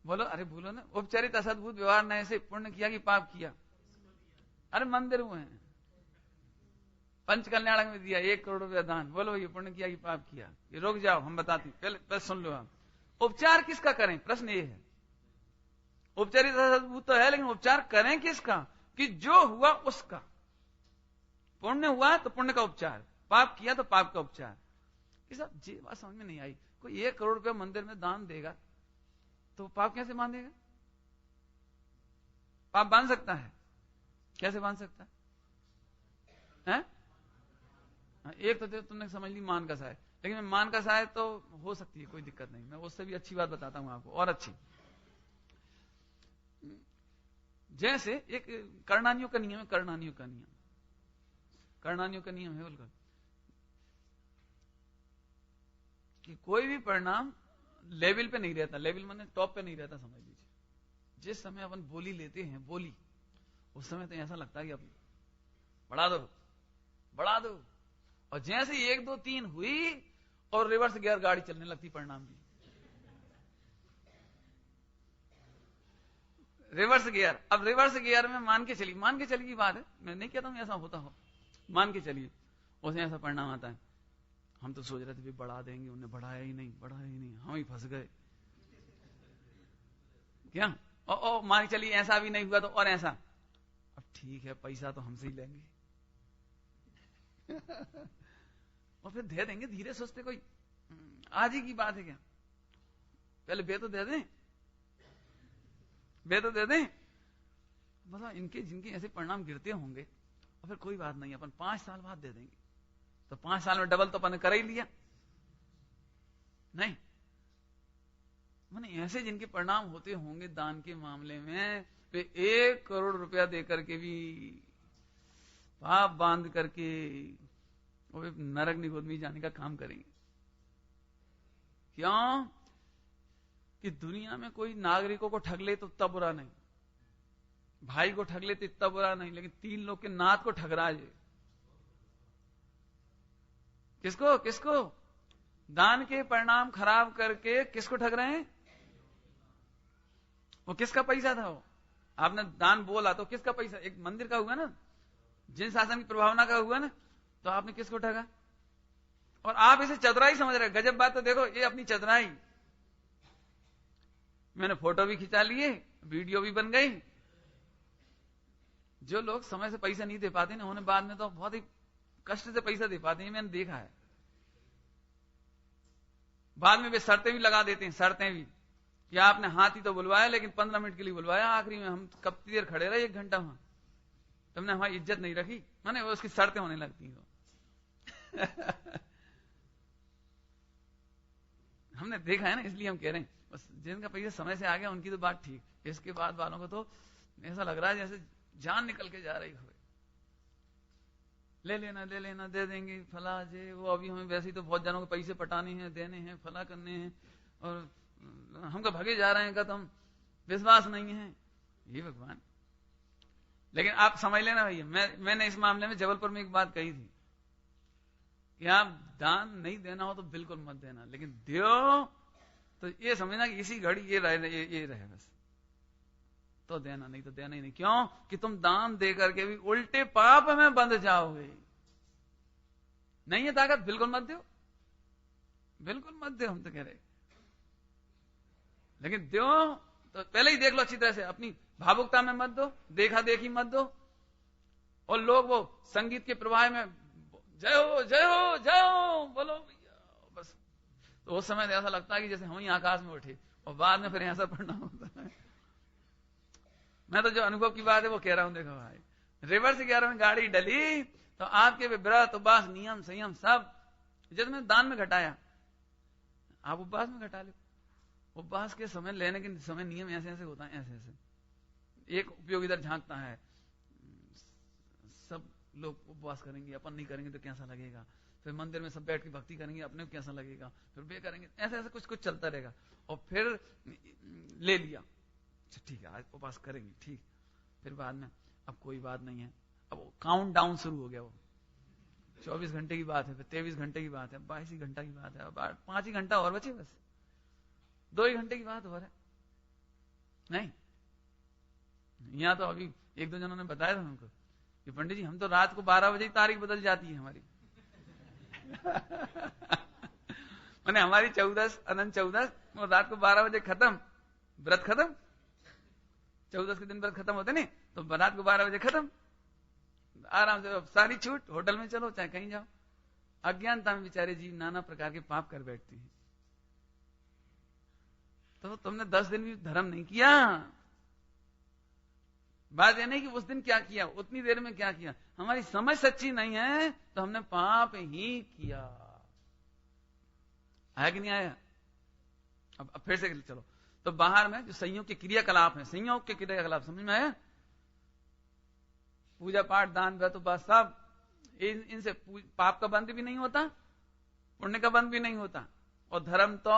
Speaker 1: बोलो, अरे बोलो ना, औपचारिक असद्भुत व्यवहार नए से पुण्य किया कि पाप किया? अरे मंदिर हुए हैं, पंच कल्याणक में दिया 1 करोड़ रुपया दान, बोलो ये पुण्य किया कि पाप किया? ये रुक जाओ, हम बताते, पहले सुन लो आप। उपचार किसका करें, प्रश्न ये है। उपचारित असद्भुत तो है, लेकिन उपचार करें किसका? कि जो हुआ उसका। पुण्य हुआ तो पुण्य का उपचार, पाप किया तो पाप का उपचार। कि साहब ये बात समझ में नहीं आई, कोई 1 करोड़ रुपया मंदिर में दान देगा तो पाप कैसे बांधेगा? पाप बांध सकता है? कैसे बांध सकता है? एक तो तुमने समझ ली मान का सहाय, लेकिन मान का सहाय तो हो सकती है, कोई दिक्कत नहीं, मैं उससे भी अच्छी बात बताता हूं आपको, और अच्छी। जैसे एक कर्णानियों का नियम है, कर्णानियों का नियम है बोलकर कि कोई भी परिणाम लेवल पे नहीं रहता, लेवल माने टॉप पे नहीं रहता, समझ लीजिए। जिस समय अपन बोली लेते हैं, बोली, उस समय तो ऐसा लगता है कि अब बढ़ा दो, और जैसे 1 2 3 हुई और रिवर्स गियर गाड़ी चलने लगती परिणाम की। रिवर्स गियर, अब रिवर्स गियर में मान के चली की बात है, मैं नहीं कहता हूं ऐसा होता हो, मान के चलिए उसमें ऐसा परिणाम आता है। हम तो सोच रहे थे भी बढ़ा देंगे, उन्हें बढ़ाया ही नहीं, हम ही फंस गए क्या? मान के चलिए ऐसा भी नहीं हुआ तो और ऐसा, अब ठीक है पैसा तो हमसे ही लेंगे और फिर दे देंगे धीरे सोचते, कोई आज ही की बात है क्या? पहले बे तो दे दें, मतलब इनके जिनके ऐसे परिणाम गिरते होंगे, और फिर कोई बात नहीं, अपन 5 साल बाद दे देंगे, तो 5 साल में डबल तो अपन ने कर ही लिया। नहीं, मैंने ऐसे जिनके परिणाम होते होंगे दान के मामले में, वे 1 करोड़ रुपया देकर के भी पाप बांध करके वो नरक निगोद में जाने का काम करेंगे। क्यों? कि दुनिया में कोई नागरिकों को ठग ले तो इतना बुरा नहीं, भाई को ठग ले तो इतना बुरा नहीं, लेकिन 3 लोग के नाथ को ठग रहा है। किसको? दान के परिणाम खराब करके किसको ठग रहे हैं? वो किसका पैसा था? वो आपने दान बोला तो किसका पैसा? एक मंदिर का हुआ ना, जिन शासन की प्रभावना का हुआ ना, तो आपने किसको ठगा? और आप इसे चतुराई समझ रहे। गजब बात तो देखो, ये अपनी चतुराई, मैंने फोटो भी खिंचा लिए, वीडियो भी बन गई। जो लोग समय से पैसा नहीं दे पाते ना, उन्हें बाद में तो बहुत ही कष्ट से पैसा दे पाते हैं, मैंने देखा है। बाद में वे शर्तें भी लगा देते हैं, शर्तें भी, कि आपने हाथ ही तो बुलवाया, लेकिन 15 मिनट के लिए बुलवाया, आखिरी में हम कब देर खड़े रहे, 1 घंटा वहां, तुमने हमारी इज्जत नहीं रखी, माने उसकी शर्तें होने लगती हैं। हमने देखा है ना, इसलिए हम कह रहे हैं, बस जिनका पैसा समय से आ गया उनकी तो बात ठीक, इसके बाद वालों को तो ऐसा लग रहा है जैसे जान निकल के जा रही हो। ले लेना दे देंगे फला जे वो, अभी हमें वैसे ही तो बहुत जनों को पैसे पटाने हैं, देने हैं, फला करने हैं, और हमको भगे जा रहे हैं का, तुम विश्वास नहीं है। ये भगवान, लेकिन आप समझ लेना भैया, मैंने इस मामले में जबलपुर में एक बात कही थी कि आप दान नहीं देना हो तो बिल्कुल मत देना, लेकिन दियो तो ये समझना कि इसी घड़ी ये रहे बस, तो देना, नहीं तो देना ही नहीं। क्यों? कि तुम दान दे करके भी उल्टे पाप में बंध जाओगे। नहीं है ताकत, बिल्कुल मत दो, हम तो कह रहे, लेकिन दो तो पहले ही देख लो अच्छी तरह से, अपनी भावुकता में मत दो, देखा देखी मत दो। और लोग वो संगीत के प्रवाह में जय हो जय हो जय हो बोलो भैया, बस तो उस समय ऐसा लगता है कि जैसे हम ही आकाश में उठे, और बाद में फिर ऐसा परिणाम होता है। मैं तो जो अनुभव की बात है वो कह रहा हूं। देखो भाई, रिवर्स गियर में गाड़ी डली तो आपके व्रत उपवास नियम संयम सब, जैसे मैंने दान में घटाया, आप उपवास में घटा लो। उपवास के समय लेने के समय नियम ऐसे ऐसे होता है, ऐसे ऐसे एक उपयोग इधर झांकता है, सब लोग उपवास करेंगे, अपन नहीं करेंगे तो कैसा लगेगा, फिर मंदिर में सब बैठ के भक्ति करेंगे, अपने को कैसा लगेगा, फिर वे करेंगे, ऐसे ऐसे कुछ कुछ चलता रहेगा। और फिर ले लिया, ठीक है आज उपवास करेंगे, ठीक, फिर बाद में अब कोई बात नहीं है, अब काउंट डाउन शुरू हो गया, वो 24 घंटे की बात है, फिर 23 घंटे की बात है, 22 घंटा की बात है, अब 5 ही घंटा और बचे, बस 2 ही घंटे की बात हो रहा है। नहीं, यहां तो अभी 1-2 जनों ने बताया था हमको कि पंडित जी हम तो रात को 12 बजे ही तारीख बदल जाती है हमारी। मैंने हमारी 14 अनंत 14 और रात को 12 बजे खत्म, व्रत खत्म, 14 के दिन व्रत खत्म होते नहीं, तो रात को 12 बजे खत्म, आराम से सारी छूट, होटल में चलो चाहे कहीं जाओ। अज्ञानता में बेचारे जीव नाना प्रकार के पाप कर बैठते हैं। तो तुमने 10 दिन भी धर्म नहीं किया। बात यह नहीं कि उस दिन क्या किया, उतनी देर में क्या किया, हमारी समझ सच्ची नहीं है तो हमने पाप ही किया। आया कि नहीं आया? अब फिर से चलो, तो बाहर में जो संयोग के क्रियाकलाप हैं, संयोग के क्रियाकलाप समझ में आया? पूजा पाठ दान व्रत उपवास सब, इनसे पाप का बंद भी नहीं होता, पुण्य का बंद भी नहीं होता, और धर्म तो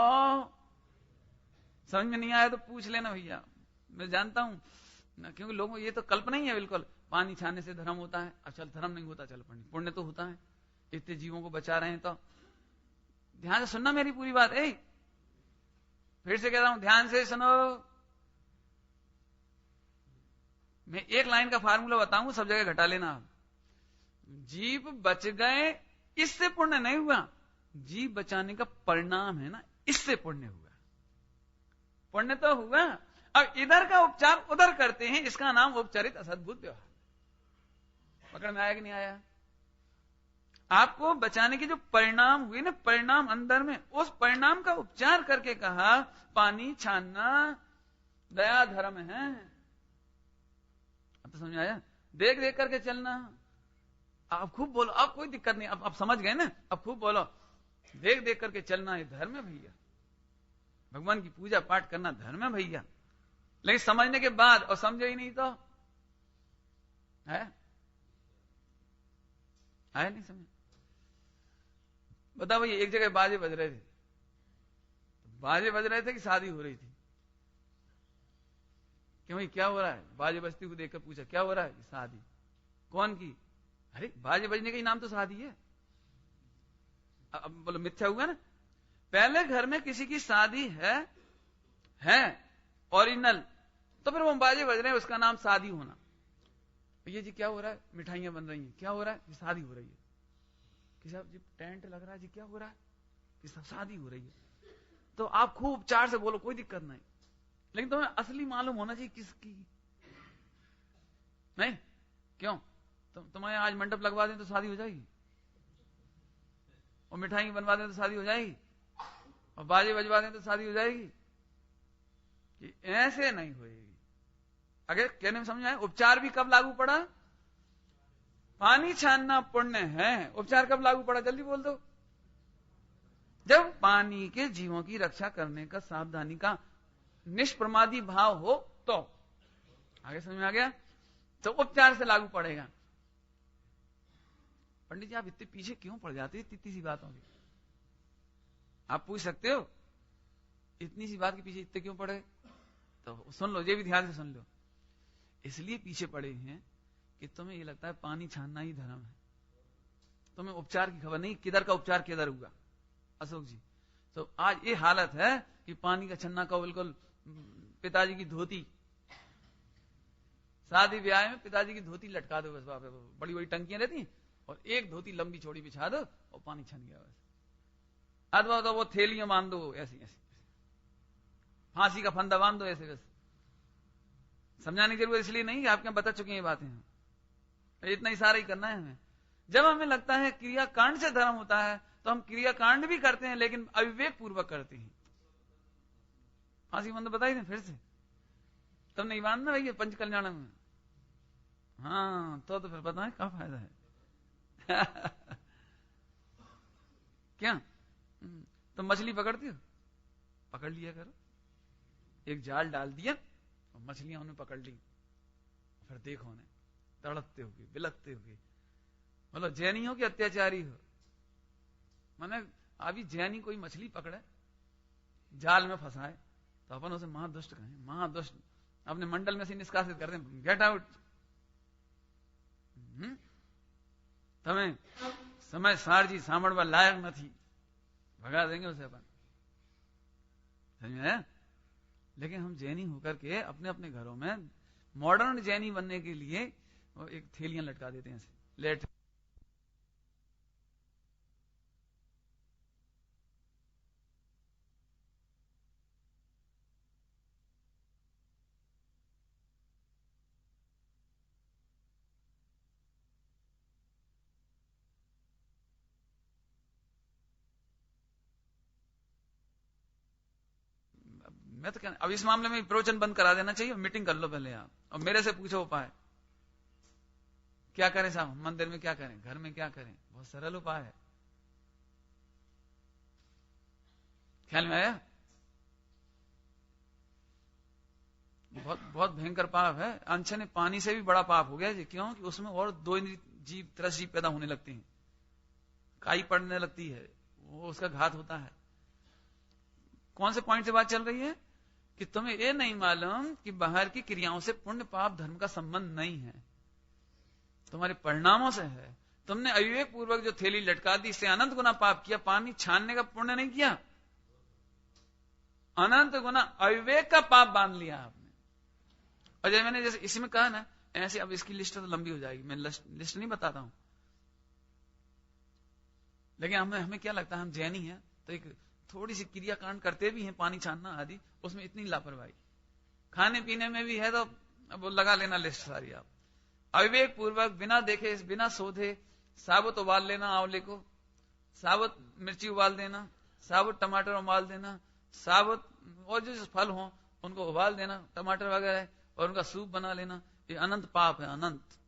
Speaker 1: समझ में नहीं आया तो पूछ लेना भैया, मैं जानता हूं ना, क्योंकि लोगों को ये तो कल्पना ही है बिल्कुल, पानी छाने से धर्म होता है। अच्छा धर्म नहीं होता, चल पुण्य तो होता है, इतने जीवों को बचा रहे हैं। तो ध्यान से सुनना मेरी पूरी बात, फिर से कह रहा हूं ध्यान से सुनो। मैं एक लाइन का फार्मूला बताऊंगा, सब जगह घटा लेना। जीव बच गए इससे पुण्य नहीं हुआ, जीव बचाने का परिणाम है ना, इससे पुण्य हुआ। पुण्य तो हुआ, अब इधर का उपचार उधर करते हैं, इसका नाम उपचारित असद्भुत व्यवहार। पकड़ में आया कि नहीं आया? आपको बचाने के जो परिणाम हुए ना, परिणाम अंदर में, उस परिणाम का उपचार करके कहा पानी छानना दया धर्म है। अब तो समझ आया? देख देख करके चलना। आप खूब बोलो, अब कोई दिक्कत नहीं, अब समझ गए ना, अब खूब बोलो, देख देख करके चलना ये धर्म है भैया, भगवान की पूजा पाठ करना धर्म है भैया। लेकिन समझने के बाद और समझे ही नहीं तो है नहीं समझ। बताओ भैया, एक जगह बाजे बज रहे थे, बाजे बज रहे थे कि शादी हो रही थी? क्यों भाई क्या हो रहा है? बाजे बजती को देखकर पूछा क्या हो रहा है? शादी। कौन की? अरे बाजे बजने का ही नाम तो शादी है। अब बोलो मिथ्या हुआ ना? पहले घर में किसी की शादी है ओरिजिनल, तो फिर वो बाजे बज रहे हैं, उसका नाम शादी होना। भैया जी क्या हो रहा है? मिठाइयां बन रही हैं। क्या हो रहा है? कि शादी हो रही है। कि साहब जी टेंट लग रहा है जी, क्या हो रहा है? कि सब शादी हो रही है। तो आप खूब उपचार से बोलो, कोई दिक्कत नहीं, लेकिन तुम्हें असली मालूम होना चाहिए किसकी। नहीं क्यों? तुम्हें आज मंडप लगवा दें तो शादी हो जाएगी, और मिठाई बनवा दें तो शादी हो जाएगी, और बाजे बजवा दें तो शादी हो जाएगी? कि ऐसे नहीं होएगी। अगर कहने में समझ आए, उपचार भी कब लागू पड़ा? पानी छानना पुण्य है, उपचार कब लागू पड़ा? जल्दी बोल दो। जब पानी के जीवों की रक्षा करने का, सावधानी का निष्प्रमादी भाव हो तो। आगे समझ में आ गया? तो उपचार से लागू पड़ेगा। पंडित जी आप इतने पीछे क्यों पड़ जाते हैं इतनी सी बातों की? आप पूछ सकते हो इतनी सी बात के पीछे इतने क्यों पड़े? तो सुन लो, ये भी ध्यान से सुन लो। इसलिए पीछे पड़े हैं कि तुम्हें ये लगता है पानी छानना ही धर्म है, तुम्हें उपचार की खबर नहीं, किधर का उपचार किधर हुआ। अशोक जी तो आज ये हालत है कि पानी का छन्ना का बिल्कुल पिताजी की धोती, शादी ब्याह में पिताजी की धोती लटका दो बस, बाप बड़ी बड़ी टंकियां रहती और एक धोती लंबी चौड़ी बिछा दो और पानी छन गया बस। अथवा तो वो थैलियां बांध दो ऐसी ऐसी, फांसी का फंदा बांध दो ऐसे बस। समझाने की जरूरत इसलिए नहीं कि आपके बता चुके हैं ये बातें, इतना इशारा ही करना है हमें। जब हमें लगता है क्रियाकांड से धर्म होता है तो हम क्रियाकांड भी करते हैं, लेकिन अविवेक पूर्वक करते हैं। फांसी बंद बताई ना फिर से, तब नहीं बांधना भैया पंच कल्याण में। हाँ तो फिर पता है क्या फायदा है। क्या तुम मछली पकड़ती हो? पकड़ लिया करो, एक जाल डाल दिया और मछलियां उन्हें पकड़ ली, फिर देखो उन्हें तड़पते होगी, बिलकते होगी, मतलब जैनी हो कि अत्याचारी हो। माने अभी जैनी कोई मछली पकड़े, जाल में फंसाए, तो अपन उसे महादुष्ट कहें, महादुष्ट, अपने मंडल में से निष्कासित कर दें, गेट आउट, तमें समय सारजी सामड़वा लायक नहीं, भगा देंगे उसे अपन, समझ में आया? लेकिन हम जैनी होकर के अपने अपने घरों में मॉडर्न जैनी बनने के लिए एक थैलियां लटका देते हैं, लेट मैं तो कहना, अब इस मामले में प्रवचन बंद करा देना चाहिए, मीटिंग कर लो पहले आप और मेरे से पूछो उपाय क्या करें साहब, मंदिर में क्या करें, घर में क्या करें, बहुत सरल उपाय है, ख्याल में आया? बहुत बहुत भयंकर पाप है। अनछने पानी से भी बड़ा पाप हो गया जी, क्यों कि उसमें और दो जीव त्रस जीव पैदा होने लगते हैं, काई पड़ने लगती है, वो उसका घात होता है। कौन से पॉइंट से बात चल रही है कि तुम्हें ये नहीं मालूम कि बाहर की क्रियाओं से पुण्य पाप धर्म का संबंध नहीं है, तुम्हारे परिणामों से है। तुमने अविवेक पूर्वक जो थैली लटका दी, इससे अनंत गुना पाप किया, पानी छानने का पुण्य नहीं किया, अनंत गुना अविवेक का पाप बांध लिया आपने। और जैसे मैंने जैसे इसमें कहा ना, ऐसे अब इसकी लिस्ट तो लंबी हो जाएगी, मैं लिस्ट नहीं बताता हूं, लेकिन हमें क्या लगता है, हम जैनी हैं तो एक थोड़ी सी क्रियाकांड करते भी हैं, पानी छानना आदि, उसमें इतनी लापरवाही, खाने पीने में भी है, तो अब लगा लेना लिस्ट सारी आप। अविवेक पूर्वक बिना देखे बिना सोधे साबुत उबाल लेना आंवले को, साबुत मिर्ची उबाल देना, साबुत टमाटर उबाल देना, साबुत और जो फल हो उनको उबाल देना, टमाटर वगैरह, और उनका सूप बना लेना, ये अनंत पाप है, अनंत।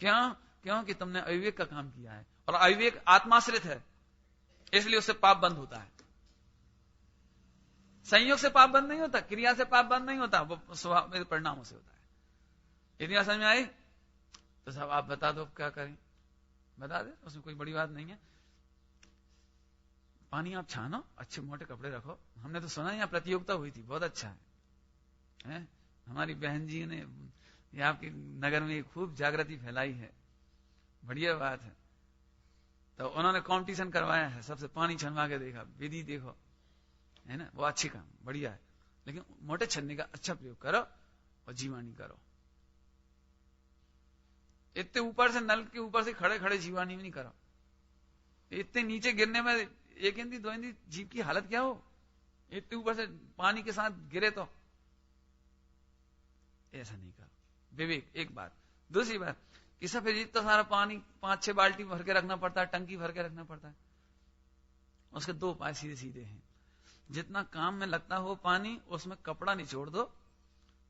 Speaker 1: क्यों कि तुमने अविवेक का काम किया है, और अविवेक आत्माश्रित है, इसलिए उससे पाप बंद होता है। संयोग से पाप बंद नहीं होता, क्रिया से पाप बंद नहीं होता, वो स्वभाव परिणामों से होता है। इतनी बात समझ में आई? तो सब आप बता दो क्या करें, बता दे, उसमें कोई बड़ी बात नहीं है। पानी आप छानो, अच्छे मोटे कपड़े रखो। हमने तो सुना यहाँ प्रतियोगिता हुई थी, बहुत अच्छा है? हमारी बहन जी ने ये आपके नगर में खूब जागृति फैलाई है, बढ़िया बात है। तो उन्होंने कंपटीशन करवाया है, सबसे पानी छनवा के देखा, विधि देखो, है ना, वो अच्छी काम, बढ़िया है। लेकिन मोटे छन्ने का अच्छा प्रयोग करो और जीवानी करो। इतने ऊपर से, नल के ऊपर से खड़े खड़े जीवानी में नहीं करो। इतने नीचे गिरने में 1 इंची 2 इंची जीव की हालत क्या हो, इतने ऊपर से पानी के साथ गिरे तो ऐसा नहीं करो। विवेक एक बात। दूसरी बात कि सफेद इतना सारा पानी 5-6 बाल्टी भर के रखना पड़ता है, टंकी भर के रखना पड़ता है। उसके 2 उपाय सीधे सीधे हैं। जितना काम में लगता हो पानी, उसमें कपड़ा निचोड़ दो,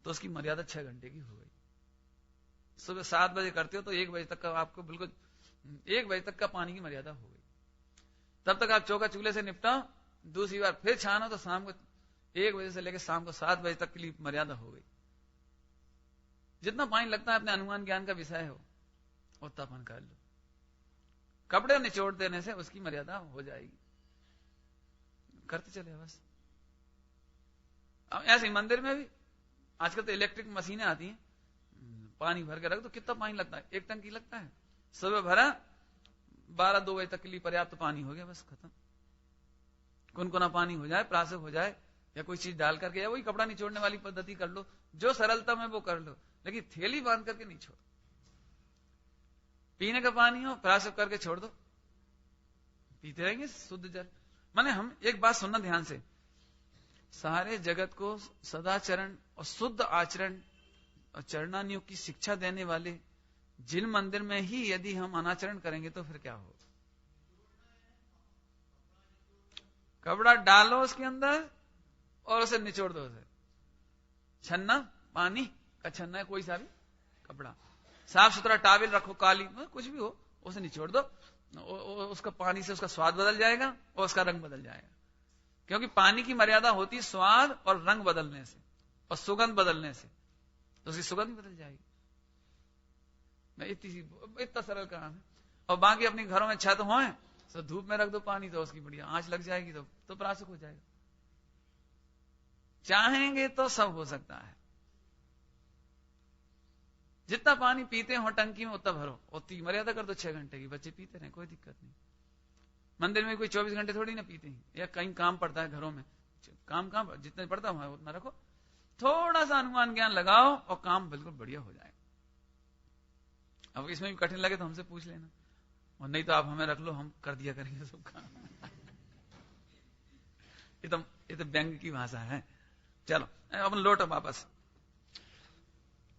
Speaker 1: तो उसकी मर्यादा 6 घंटे की हो गई। सुबह 7 बजे करते हो तो 1 बजे तक का आपको बिल्कुल 1 बजे तक का पानी की मर्यादा हो गई। तब तक आप चौका चूल्हे से निपटाओ, दूसरी बार फिर छानो तो शाम को 1 बजे से लेकर शाम को 7 बजे तक के लिए मर्यादा हो गई। जितना पानी लगता है अपने अनुमान ज्ञान का विषय हो, उतना पान कर लो। कपड़े निचोड़ देने से उसकी मर्यादा हो जाएगी, करते चले बस। अब ऐसे मंदिर में भी आजकल तो इलेक्ट्रिक मशीनें आती हैं, पानी भर के रख दो, कितना पानी लगता है, 1 टंकी लगता है। सुबह भरा 12-2 बजे तक के लिए पर्याप्त पानी हो गया, बस खत्म। कुनकुना पानी हो जाए, प्रासव हो जाए, या कोई चीज डाल करके, या वही कपड़ा निचोड़ने वाली पद्धति कर लो, जो सरलता में वो कर लो, लेकिन थैली बांध करके नहीं छोड़ो। पीने का पानी हो, प्रासव करके छोड़ दो, पीते रहेंगे शुद्ध जल। माने हम एक बात सुनना ध्यान से, सारे जगत को सदाचरण और शुद्ध आचरण और चरणानियों की शिक्षा देने वाले जिन मंदिर में ही यदि हम अनाचरण करेंगे तो फिर क्या हो? कपड़ा डालो उसके अंदर और उसे निचोड़ दो। उसे छन्ना, पानी का छन्ना है, कोई सा भी कपड़ा, साफ सुथरा टावल रखो, काली कुछ भी हो, उसे निचोड़ दो, उसका पानी से उसका स्वाद बदल जाएगा और उसका रंग बदल जाएगा। क्योंकि पानी की मर्यादा होती है स्वाद और रंग बदलने से और सुगंध बदलने से, तो उसकी सुगंध बदल जाएगी। इतना सरल काम है। और बाकी अपने घरों में छत हो, तो धूप में रख दो पानी, तो उसकी बढ़िया आंच लग जाएगी, तो प्राशक हो जाएगा। चाहेंगे तो सब हो सकता है। जितना पानी पीते हो टंकी में उतना भरो, उतनी मर्यादा कर दो 6 घंटे की, बच्चे पीते रहे, कोई दिक्कत नहीं। मंदिर में कोई 24 घंटे थोड़ी ना पीते हैं, या कहीं काम पड़ता है घरों में, काम जितना पड़ता है उतना रखो, थोड़ा सा अनुमान ज्ञान लगाओ और काम बिल्कुल बढ़िया हो जाएगा। अब इसमें भी कठिन लगे तो हमसे पूछ लेना, और नहीं तो आप हमें रख लो, हम कर दिया करेंगे सब काम। ये तो व्यंग की भाषा है। चलो अपन लौटो वापस,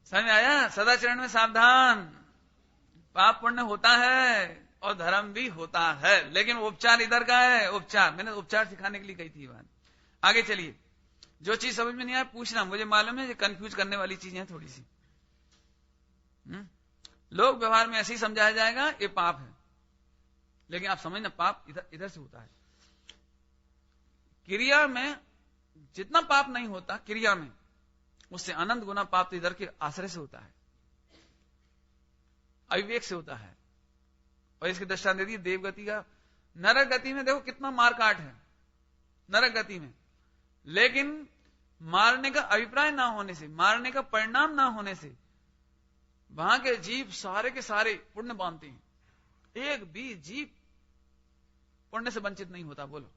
Speaker 1: समझ में आया? सदाचरण में सावधान, पाप पुण्य होता है और धर्म भी होता है, लेकिन उपचार इधर का है। उपचार मैंने उपचार सिखाने के लिए कही थी बात। आगे चलिए, जो चीज समझ में नहीं आया पूछना, मुझे मालूम है ये कंफ्यूज करने वाली चीजें हैं थोड़ी सी। लोग व्यवहार में ऐसे ही समझाया जाएगा ये पाप है, लेकिन आप समझना पाप इधर से होता है। क्रिया में जितना पाप नहीं होता क्रिया में, उससे अनंत गुना पाप तो इधर के आश्रय से होता है, अविवेक से होता है। और इसके दृष्टांत दे दिए देवगति का। नरक गति में देखो कितना मारकाट है नरक गति में, लेकिन मारने का अभिप्राय ना होने से, मारने का परिणाम ना होने से वहां के जीव सारे के सारे पुण्य बांधते हैं। एक भी जीव पुण्य से वंचित नहीं होता। बोलो,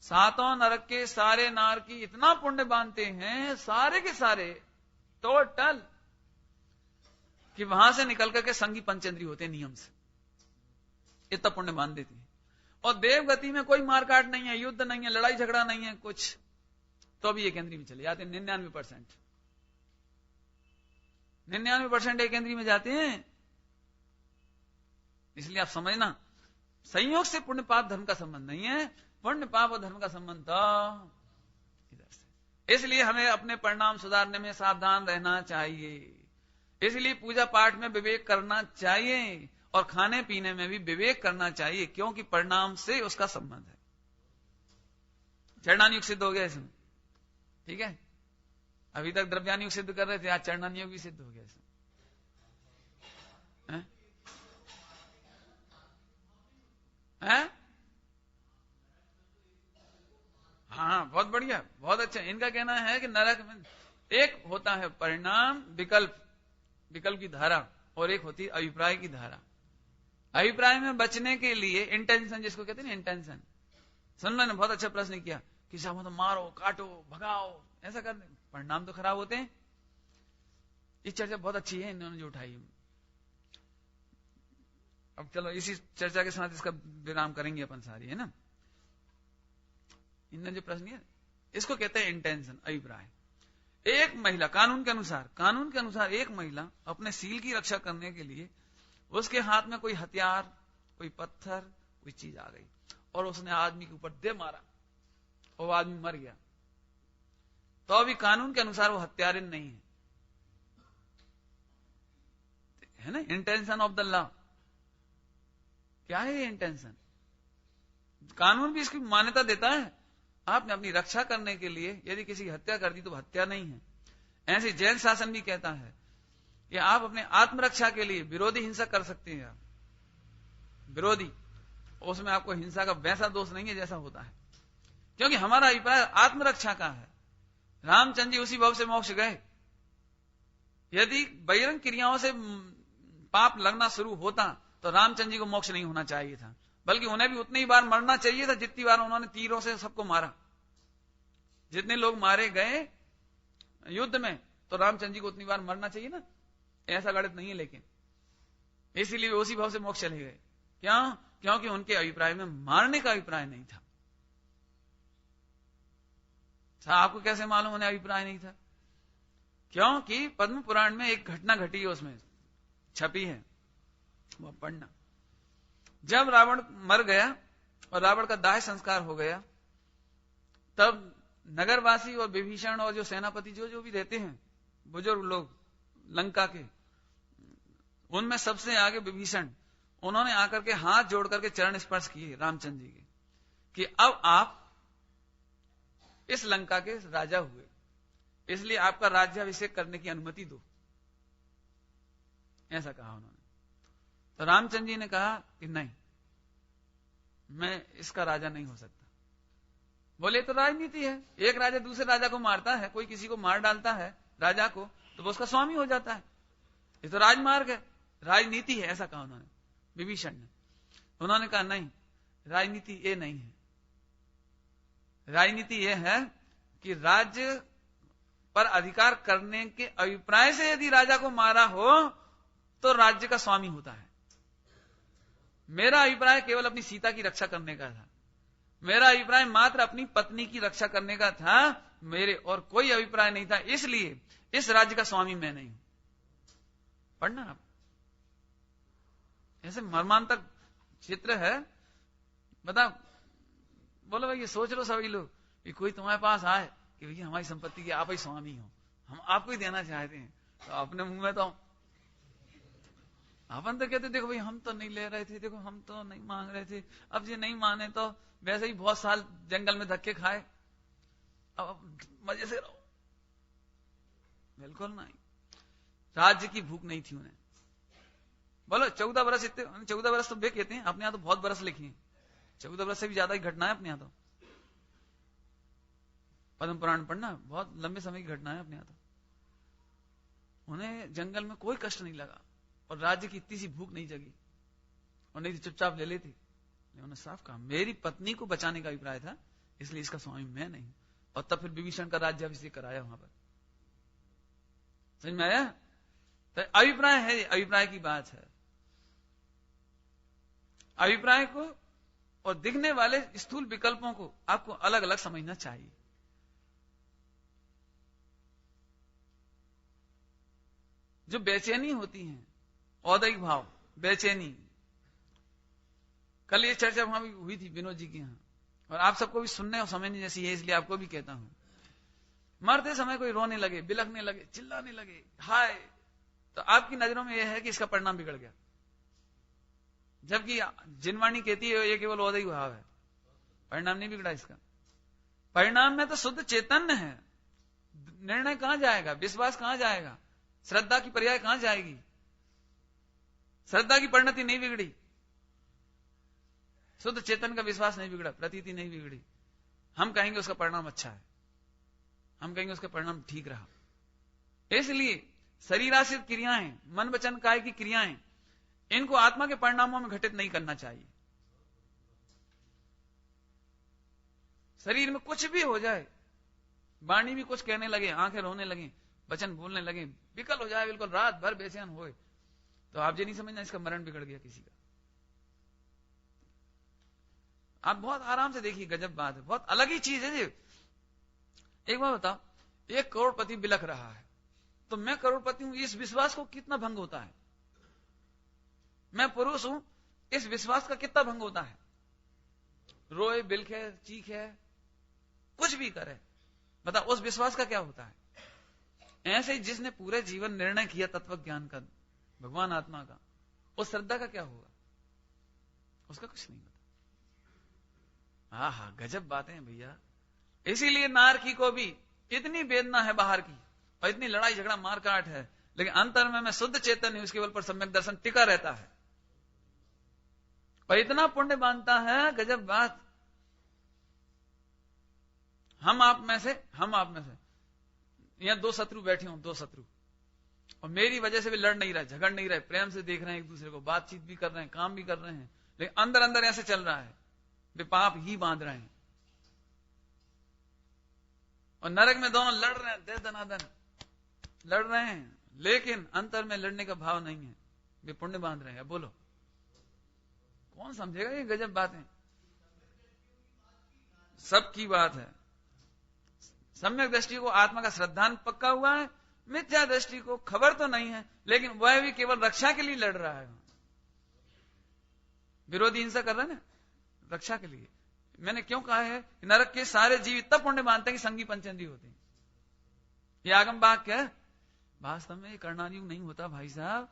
Speaker 1: सातों नरक के सारे नार की इतना पुण्य बांधते हैं सारे के सारे टोटल, कि वहां से निकल करके संगी पंचेंद्री होते हैं नियम से, इतना पुण्य बांध देती है। और देवगति में कोई मारकाट नहीं है, युद्ध नहीं है, लड़ाई झगड़ा नहीं है कुछ, तो भी एक केंद्री में चले जाते हैं। 99% 99% एक केंद्री में जाते हैं। इसलिए आप समझना, संयोग से पुण्य पाप धर्म का संबंध नहीं है, पुण्य पाप और धर्म का संबंध था इधर से। इसलिए हमें अपने परिणाम सुधारने में सावधान रहना चाहिए। इसलिए पूजा पाठ में विवेक करना चाहिए और खाने पीने में भी विवेक करना चाहिए, क्योंकि परिणाम से उसका संबंध है। चरणान युग सिद्ध हो गया इसमें, ठीक है। अभी तक द्रव्यान युग सिद्ध कर रहे थे, आज चरणान युग भी सिद्ध हो गया इसमें। हाँ, बहुत बढ़िया, बहुत अच्छा। इनका कहना है कि नरक में एक होता है परिणाम विकल्प की धारा, और एक होती है अभिप्राय की धारा। अभिप्राय में बचने के लिए इंटेंशन, जिसको कहते हैं ना इंटेंशन। सुन लो ने बहुत अच्छा प्रश्न किया कि साहब तो मारो काटो भगाओ ऐसा कर, परिणाम तो खराब होते हैं। ये चर्चा बहुत अच्छी है इन्होंने जो उठाई। अब चलो इसी चर्चा के साथ इसका विराम करेंगे अपन सारी, है ना। इन्होंने जो प्रश्न किया इसको कहते हैं इंटेंशन, अभिप्राय। एक महिला कानून के अनुसार एक महिला अपने सील की रक्षा करने के लिए उसके हाथ में कोई हथियार, कोई पत्थर, कोई चीज आ गई और उसने आदमी के ऊपर दे मारा और वो आदमी मर गया, तो अभी कानून के अनुसार वो हत्यारिन नहीं है ना। इंटेंशन ऑफ द लॉ क्या है? ये इंटेंशन कानून भी इसकी मान्यता देता है। आपने अपनी रक्षा करने के लिए यदि किसी की हत्या कर दी तो हत्या नहीं है। ऐसे जैन शासन भी कहता है कि आप अपने आत्मरक्षा के लिए विरोधी हिंसा कर सकते हैं। आप विरोधी, उसमें आपको हिंसा का वैसा दोष नहीं है जैसा होता है, क्योंकि हमारा अभिप्राय आत्मरक्षा का है। रामचंद्र जी उसी भाव से मोक्ष गए। यदि बहिरंग क्रियाओं से पाप लगना शुरू होता तो रामचंद्र जी को मोक्ष नहीं होना चाहिए था, बल्कि उन्हें भी उतनी ही बार मरना चाहिए था जितनी बार उन्होंने तीरों से सबको मारा। जितने लोग मारे गए युद्ध में, तो रामचंद्र जी को उतनी बार मरना चाहिए ना। ऐसा गणित नहीं है, लेकिन इसीलिए उसी भाव से मोक्ष चले गए। क्यों? क्योंकि उनके अभिप्राय में मारने का अभिप्राय नहीं था। आपको कैसे मालूम उन्हें अभिप्राय नहीं था? क्योंकि पद्म पुराण में एक घटना घटी है, उसमें छपी है, वह पढ़ना। जब रावण मर गया और रावण का दाह संस्कार हो गया, तब नगरवासी और विभीषण और जो सेनापति जो भी रहते हैं बुजुर्ग लोग लंका के, उनमें सबसे आगे विभीषण, उन्होंने आकर के हाथ जोड़ करके चरण स्पर्श किए रामचंद्र जी के कि अब आप इस लंका के राजा हुए, इसलिए आपका राज्याभिषेक करने की अनुमति दो। ऐसा कहा उन्होंने। तो रामचंद्र जी ने कहा कि नहीं, मैं इसका राजा नहीं हो सकता। बोले तो राजनीति है, एक राजा दूसरे राजा को मारता है, कोई किसी को मार डालता है राजा को, तो वो उसका स्वामी हो जाता है, ये तो राजमार्ग है, राजनीति है, ऐसा कहा उन्होंने विभीषण ने। उन्होंने कहा नहीं, राजनीति ये नहीं है। राजनीति ये है कि राज्य पर अधिकार करने के अभिप्राय से यदि राजा को मारा हो तो राज्य का स्वामी होता है। मेरा अभिप्राय केवल अपनी सीता की रक्षा करने का था, मेरा अभिप्राय मात्र अपनी पत्नी की रक्षा करने का था, मेरे और कोई अभिप्राय नहीं था, इसलिए इस राज्य का स्वामी मैं नहीं हूं। पढ़ना आप, ऐसे मर्मांतक चित्र है। बता, बोलो भाई, ये सोच लो सभी लोग कि कोई तुम्हारे पास आए कि भैया हमारी संपत्ति के आप ही स्वामी हो, हम आपको ही देना चाहते हैं, तो अपने मुंह में तो अपन तो कहते देखो भाई हम तो नहीं ले रहे थे, देखो हम तो नहीं मांग रहे थे, अब ये नहीं माने तो वैसे ही बहुत साल जंगल में धक्के खाए, अब मजे से रहो। बिल्कुल नहीं, राज्य की भूख नहीं थी उन्हें। बोलो 14 बरस, इतने 14 बरस तो वे कहते हैं, अपने यहां तो बहुत बरस लिखे हैं, 14 बरस से भी ज्यादा की घटना है अपने यहां तो। पद्म पुराण पढ़ना, बहुत लंबे समय की घटना है अपने यहां तो। उन्हें जंगल में कोई कष्ट नहीं लगा और राज्य की इतनी सी भूख नहीं जगी, और नहीं तो चुपचाप ले लेती। उन्होंने साफ कहा मेरी पत्नी को बचाने का अभिप्राय था, इसलिए इसका स्वामी मैं नहीं हूं। और तब फिर विभीषण का राज्याभिषेक कराया वहां पर। समझ में आया? तो अभिप्राय है, अभिप्राय की बात है। अभिप्राय को और दिखने वाले स्थूल विकल्पों को आपको अलग अलग समझना चाहिए। जो बेचैनी होती है, औदैहिक भाव, बेचैनी, कल ये चर्चा वहां भी हुई थी विनोद जी के यहां, और आप सबको भी सुनने और समझने जैसी है, इसलिए आपको भी कहता हूं। मरते समय कोई रोने लगे, बिलखने लगे, चिल्लाने लगे, हाय, तो आपकी नजरों में यह है कि इसका परिणाम बिगड़ गया, जबकि जिनवाणी कहती है ये केवल औदैहिक भाव है, परिणाम नहीं बिगड़ा इसका। परिणाम में तो शुद्ध चैतन्य है। निर्णय कहां जाएगा, विश्वास कहां जाएगा, श्रद्धा की पर्याय कहां जाएगी? श्रद्धा की परिणति नहीं बिगड़ी, शुद्ध चेतन का विश्वास नहीं बिगड़ा, प्रतीति नहीं बिगड़ी। हम कहेंगे उसका परिणाम अच्छा है, हम कहेंगे उसका परिणाम ठीक रहा। इसलिए शरीराश्रित क्रियाएं, मन वचन काय की क्रियाएं, इनको आत्मा के परिणामों में घटित नहीं करना चाहिए। शरीर में कुछ भी हो जाए, वाणी भी कुछ कहने लगे, आंखें रोने लगे, वचन बोलने लगे, विकल हो जाए, बिल्कुल रात भर बेचैन होए, तो आप ये नहीं समझना इसका मरण बिगड़ गया किसी का। आप बहुत आराम से देखिए, गजब बात है, बहुत अलग ही चीज है जी। एक बार बताओ, एक करोड़पति बिलख रहा है, तो मैं करोड़पति हूं इस विश्वास को कितना भंग होता है? मैं पुरुष हूं इस विश्वास का कितना भंग होता है? रोए, बिलखे, चीखे, कुछ भी करे, बता उस विश्वास का क्या होता है? ऐसे ही जिसने पूरे जीवन निर्णय किया तत्व ज्ञान का, भगवान आत्मा का, उस श्रद्धा का क्या होगा? उसका कुछ नहीं होता। हाँ, गजब बातें हैं भैया। इसीलिए नारकी को भी इतनी वेदना है बाहर की, और इतनी लड़ाई झगड़ा मारकाट है, लेकिन अंतर में मैं शुद्ध चेतन हूं, उसके बल पर सम्यक दर्शन टिका रहता है, और इतना पुण्य बांधता है, गजब बात। हम आप में से यहां 2 शत्रु बैठे हों, 2 शत्रु, और मेरी वजह से भी लड़ नहीं रहे, झगड़ नहीं रहे, प्रेम से देख रहे हैं एक दूसरे को, बातचीत भी कर रहे हैं, काम भी कर रहे हैं, लेकिन अंदर अंदर ऐसे चल रहा है, वे पाप ही बांध रहे हैं, और नरक में दोनों लड़ रहे हैं, दे दनादन लड़ रहे हैं, लेकिन अंतर में लड़ने का भाव नहीं है, वे पुण्य बांध रहे हैं। बोलो कौन समझेगा ये गजब बातें? सबकी बात है। सम्यक दृष्टि को आत्मा का श्रद्धान पक्का हुआ है, मिथ्या दृष्टि को खबर तो नहीं है, लेकिन वह भी केवल रक्षा के लिए लड़ रहा है। विरोधी हिंसा कर रहा है ना, रक्षा के लिए। मैंने क्यों कहा है कि नरक के सारे जीव इतना पुण्य मानते हैं कि संगी पंचेंद्रिय होते हैं। ये आगम वाक्य है। वास्तव में ये कर्णायुग नहीं होता भाई साहब,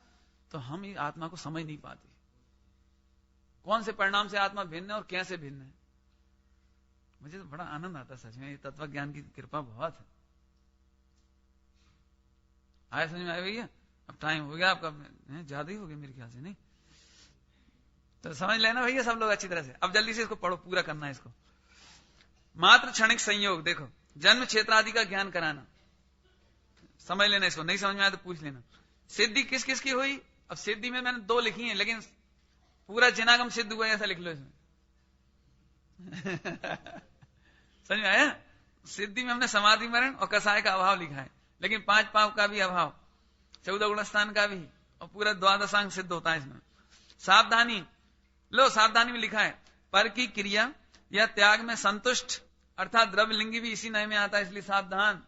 Speaker 1: तो हम इस आत्मा को समझ नहीं पाते, कौन से परिणाम से आत्मा भिन्न है और कैसे भिन्न है। मुझे तो बड़ा आनंद आता सच में, ये तत्व ज्ञान की कृपा बहुत है। आया समझ में आया भैया? अब टाइम हो गया आपका, ज्यादा ही हो गया मेरे ख्याल से, नहीं तो समझ लेना भैया सब लोग अच्छी तरह से। अब जल्दी से इसको पढ़ो, पूरा करना है इसको। मात्र क्षणिक संयोग, देखो जन्म क्षेत्र आदि का ज्ञान कराना, समझ लेना इसको, नहीं समझ में आया तो पूछ लेना। सिद्धि किस किस की हुई? अब सिद्धि में मैंने 2 लिखी है, लेकिन पूरा जिनागम सिद्ध हुआ ऐसा लिख लो इसमें। समझ में आया? सिद्धि में हमने समाधि मरण और कसाय का अभाव लिखा है, लेकिन 5 पाप का भी अभाव, 14 गुणस्थान का भी, और पूरा द्वादशांग सिद्ध होता है इसमें। सावधानी, लो सावधानी में लिखा है पर की क्रिया या त्याग में संतुष्ट, अर्थात द्रव्यलिंगी भी इसी नय में आता है, इसलिए सावधान,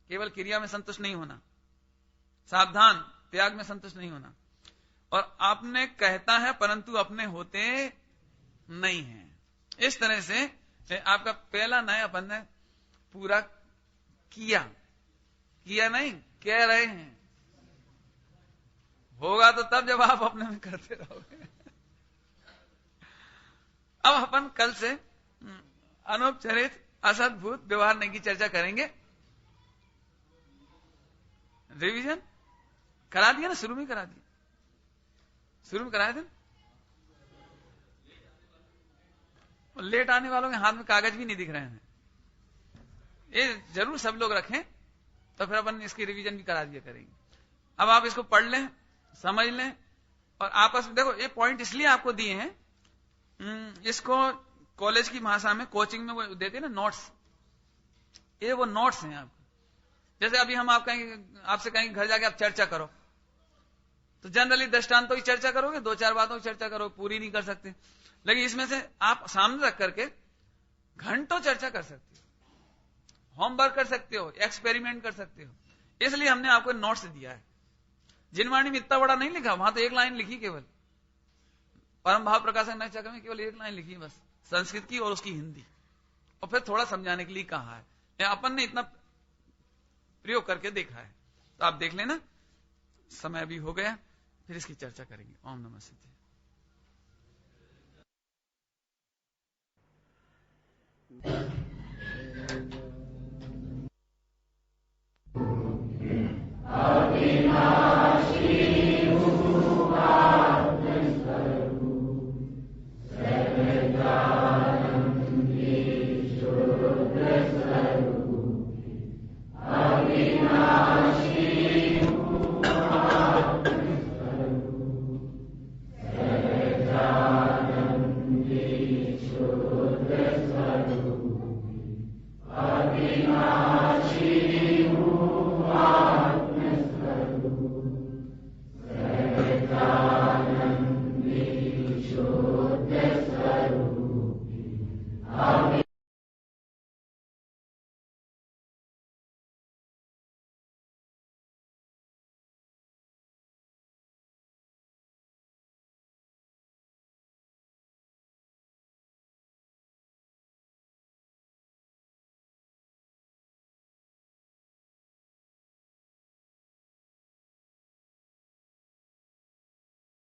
Speaker 1: केवल क्रिया में संतुष्ट नहीं होना, सावधान त्याग में संतुष्ट नहीं होना। और आपने कहता है परंतु अपने होते नहीं है। इस तरह से आपका पहला नया अपन ने पूरा किया, किया नहीं कह रहे हैं, होगा तो तब जब आप अपने में करते रहोगे। अब अपन कल से अनौपचारिक असद्भुत व्यवहार नहीं की चर्चा करेंगे। रिवीजन करा दिया ना, शुरू में करा दिया, शुरू में कराए थे। लेट आने वालों के हाथ में कागज भी नहीं दिख रहे हैं, ये जरूर सब लोग रखें, तो फिर अपन इसकी रिवीजन भी करा दिया करेंगे। अब आप इसको पढ़ लें, समझ लें, और आपस में देखो ये पॉइंट इसलिए आपको दिए हैं, इसको कॉलेज की भाषा में कोचिंग में वो देते हैं ना नोट्स, ये वो नोट्स हैं आपको। जैसे अभी हम आप कहेंगे, आपसे कहेंगे घर जाके आप चर्चा करो, तो जनरली दृष्टांतों की चर्चा करोगे, 2-4 बातों की चर्चा करो, पूरी नहीं कर सकते। लेकिन इसमें से आप सामने रख करके घंटों चर्चा कर सकते हो, होमवर्क कर सकते हो, एक्सपेरिमेंट कर सकते हो। इसलिए हमने आपको नोट्स दिया है। जिनवाणी में इतना बड़ा नहीं लिखा, वहां तो 1 लाइन लिखी केवल, परम भाव प्रकाशक नक्षत्र में केवल 1 लाइन लिखी बस, संस्कृत की और उसकी हिंदी, और फिर थोड़ा समझाने के लिए कहा है। अपन ने इतना प्रयोग करके देखा है, तो आप देख लेना। समय भी हो गया, फिर इसकी चर्चा करेंगे। ओम नमः शिवाय।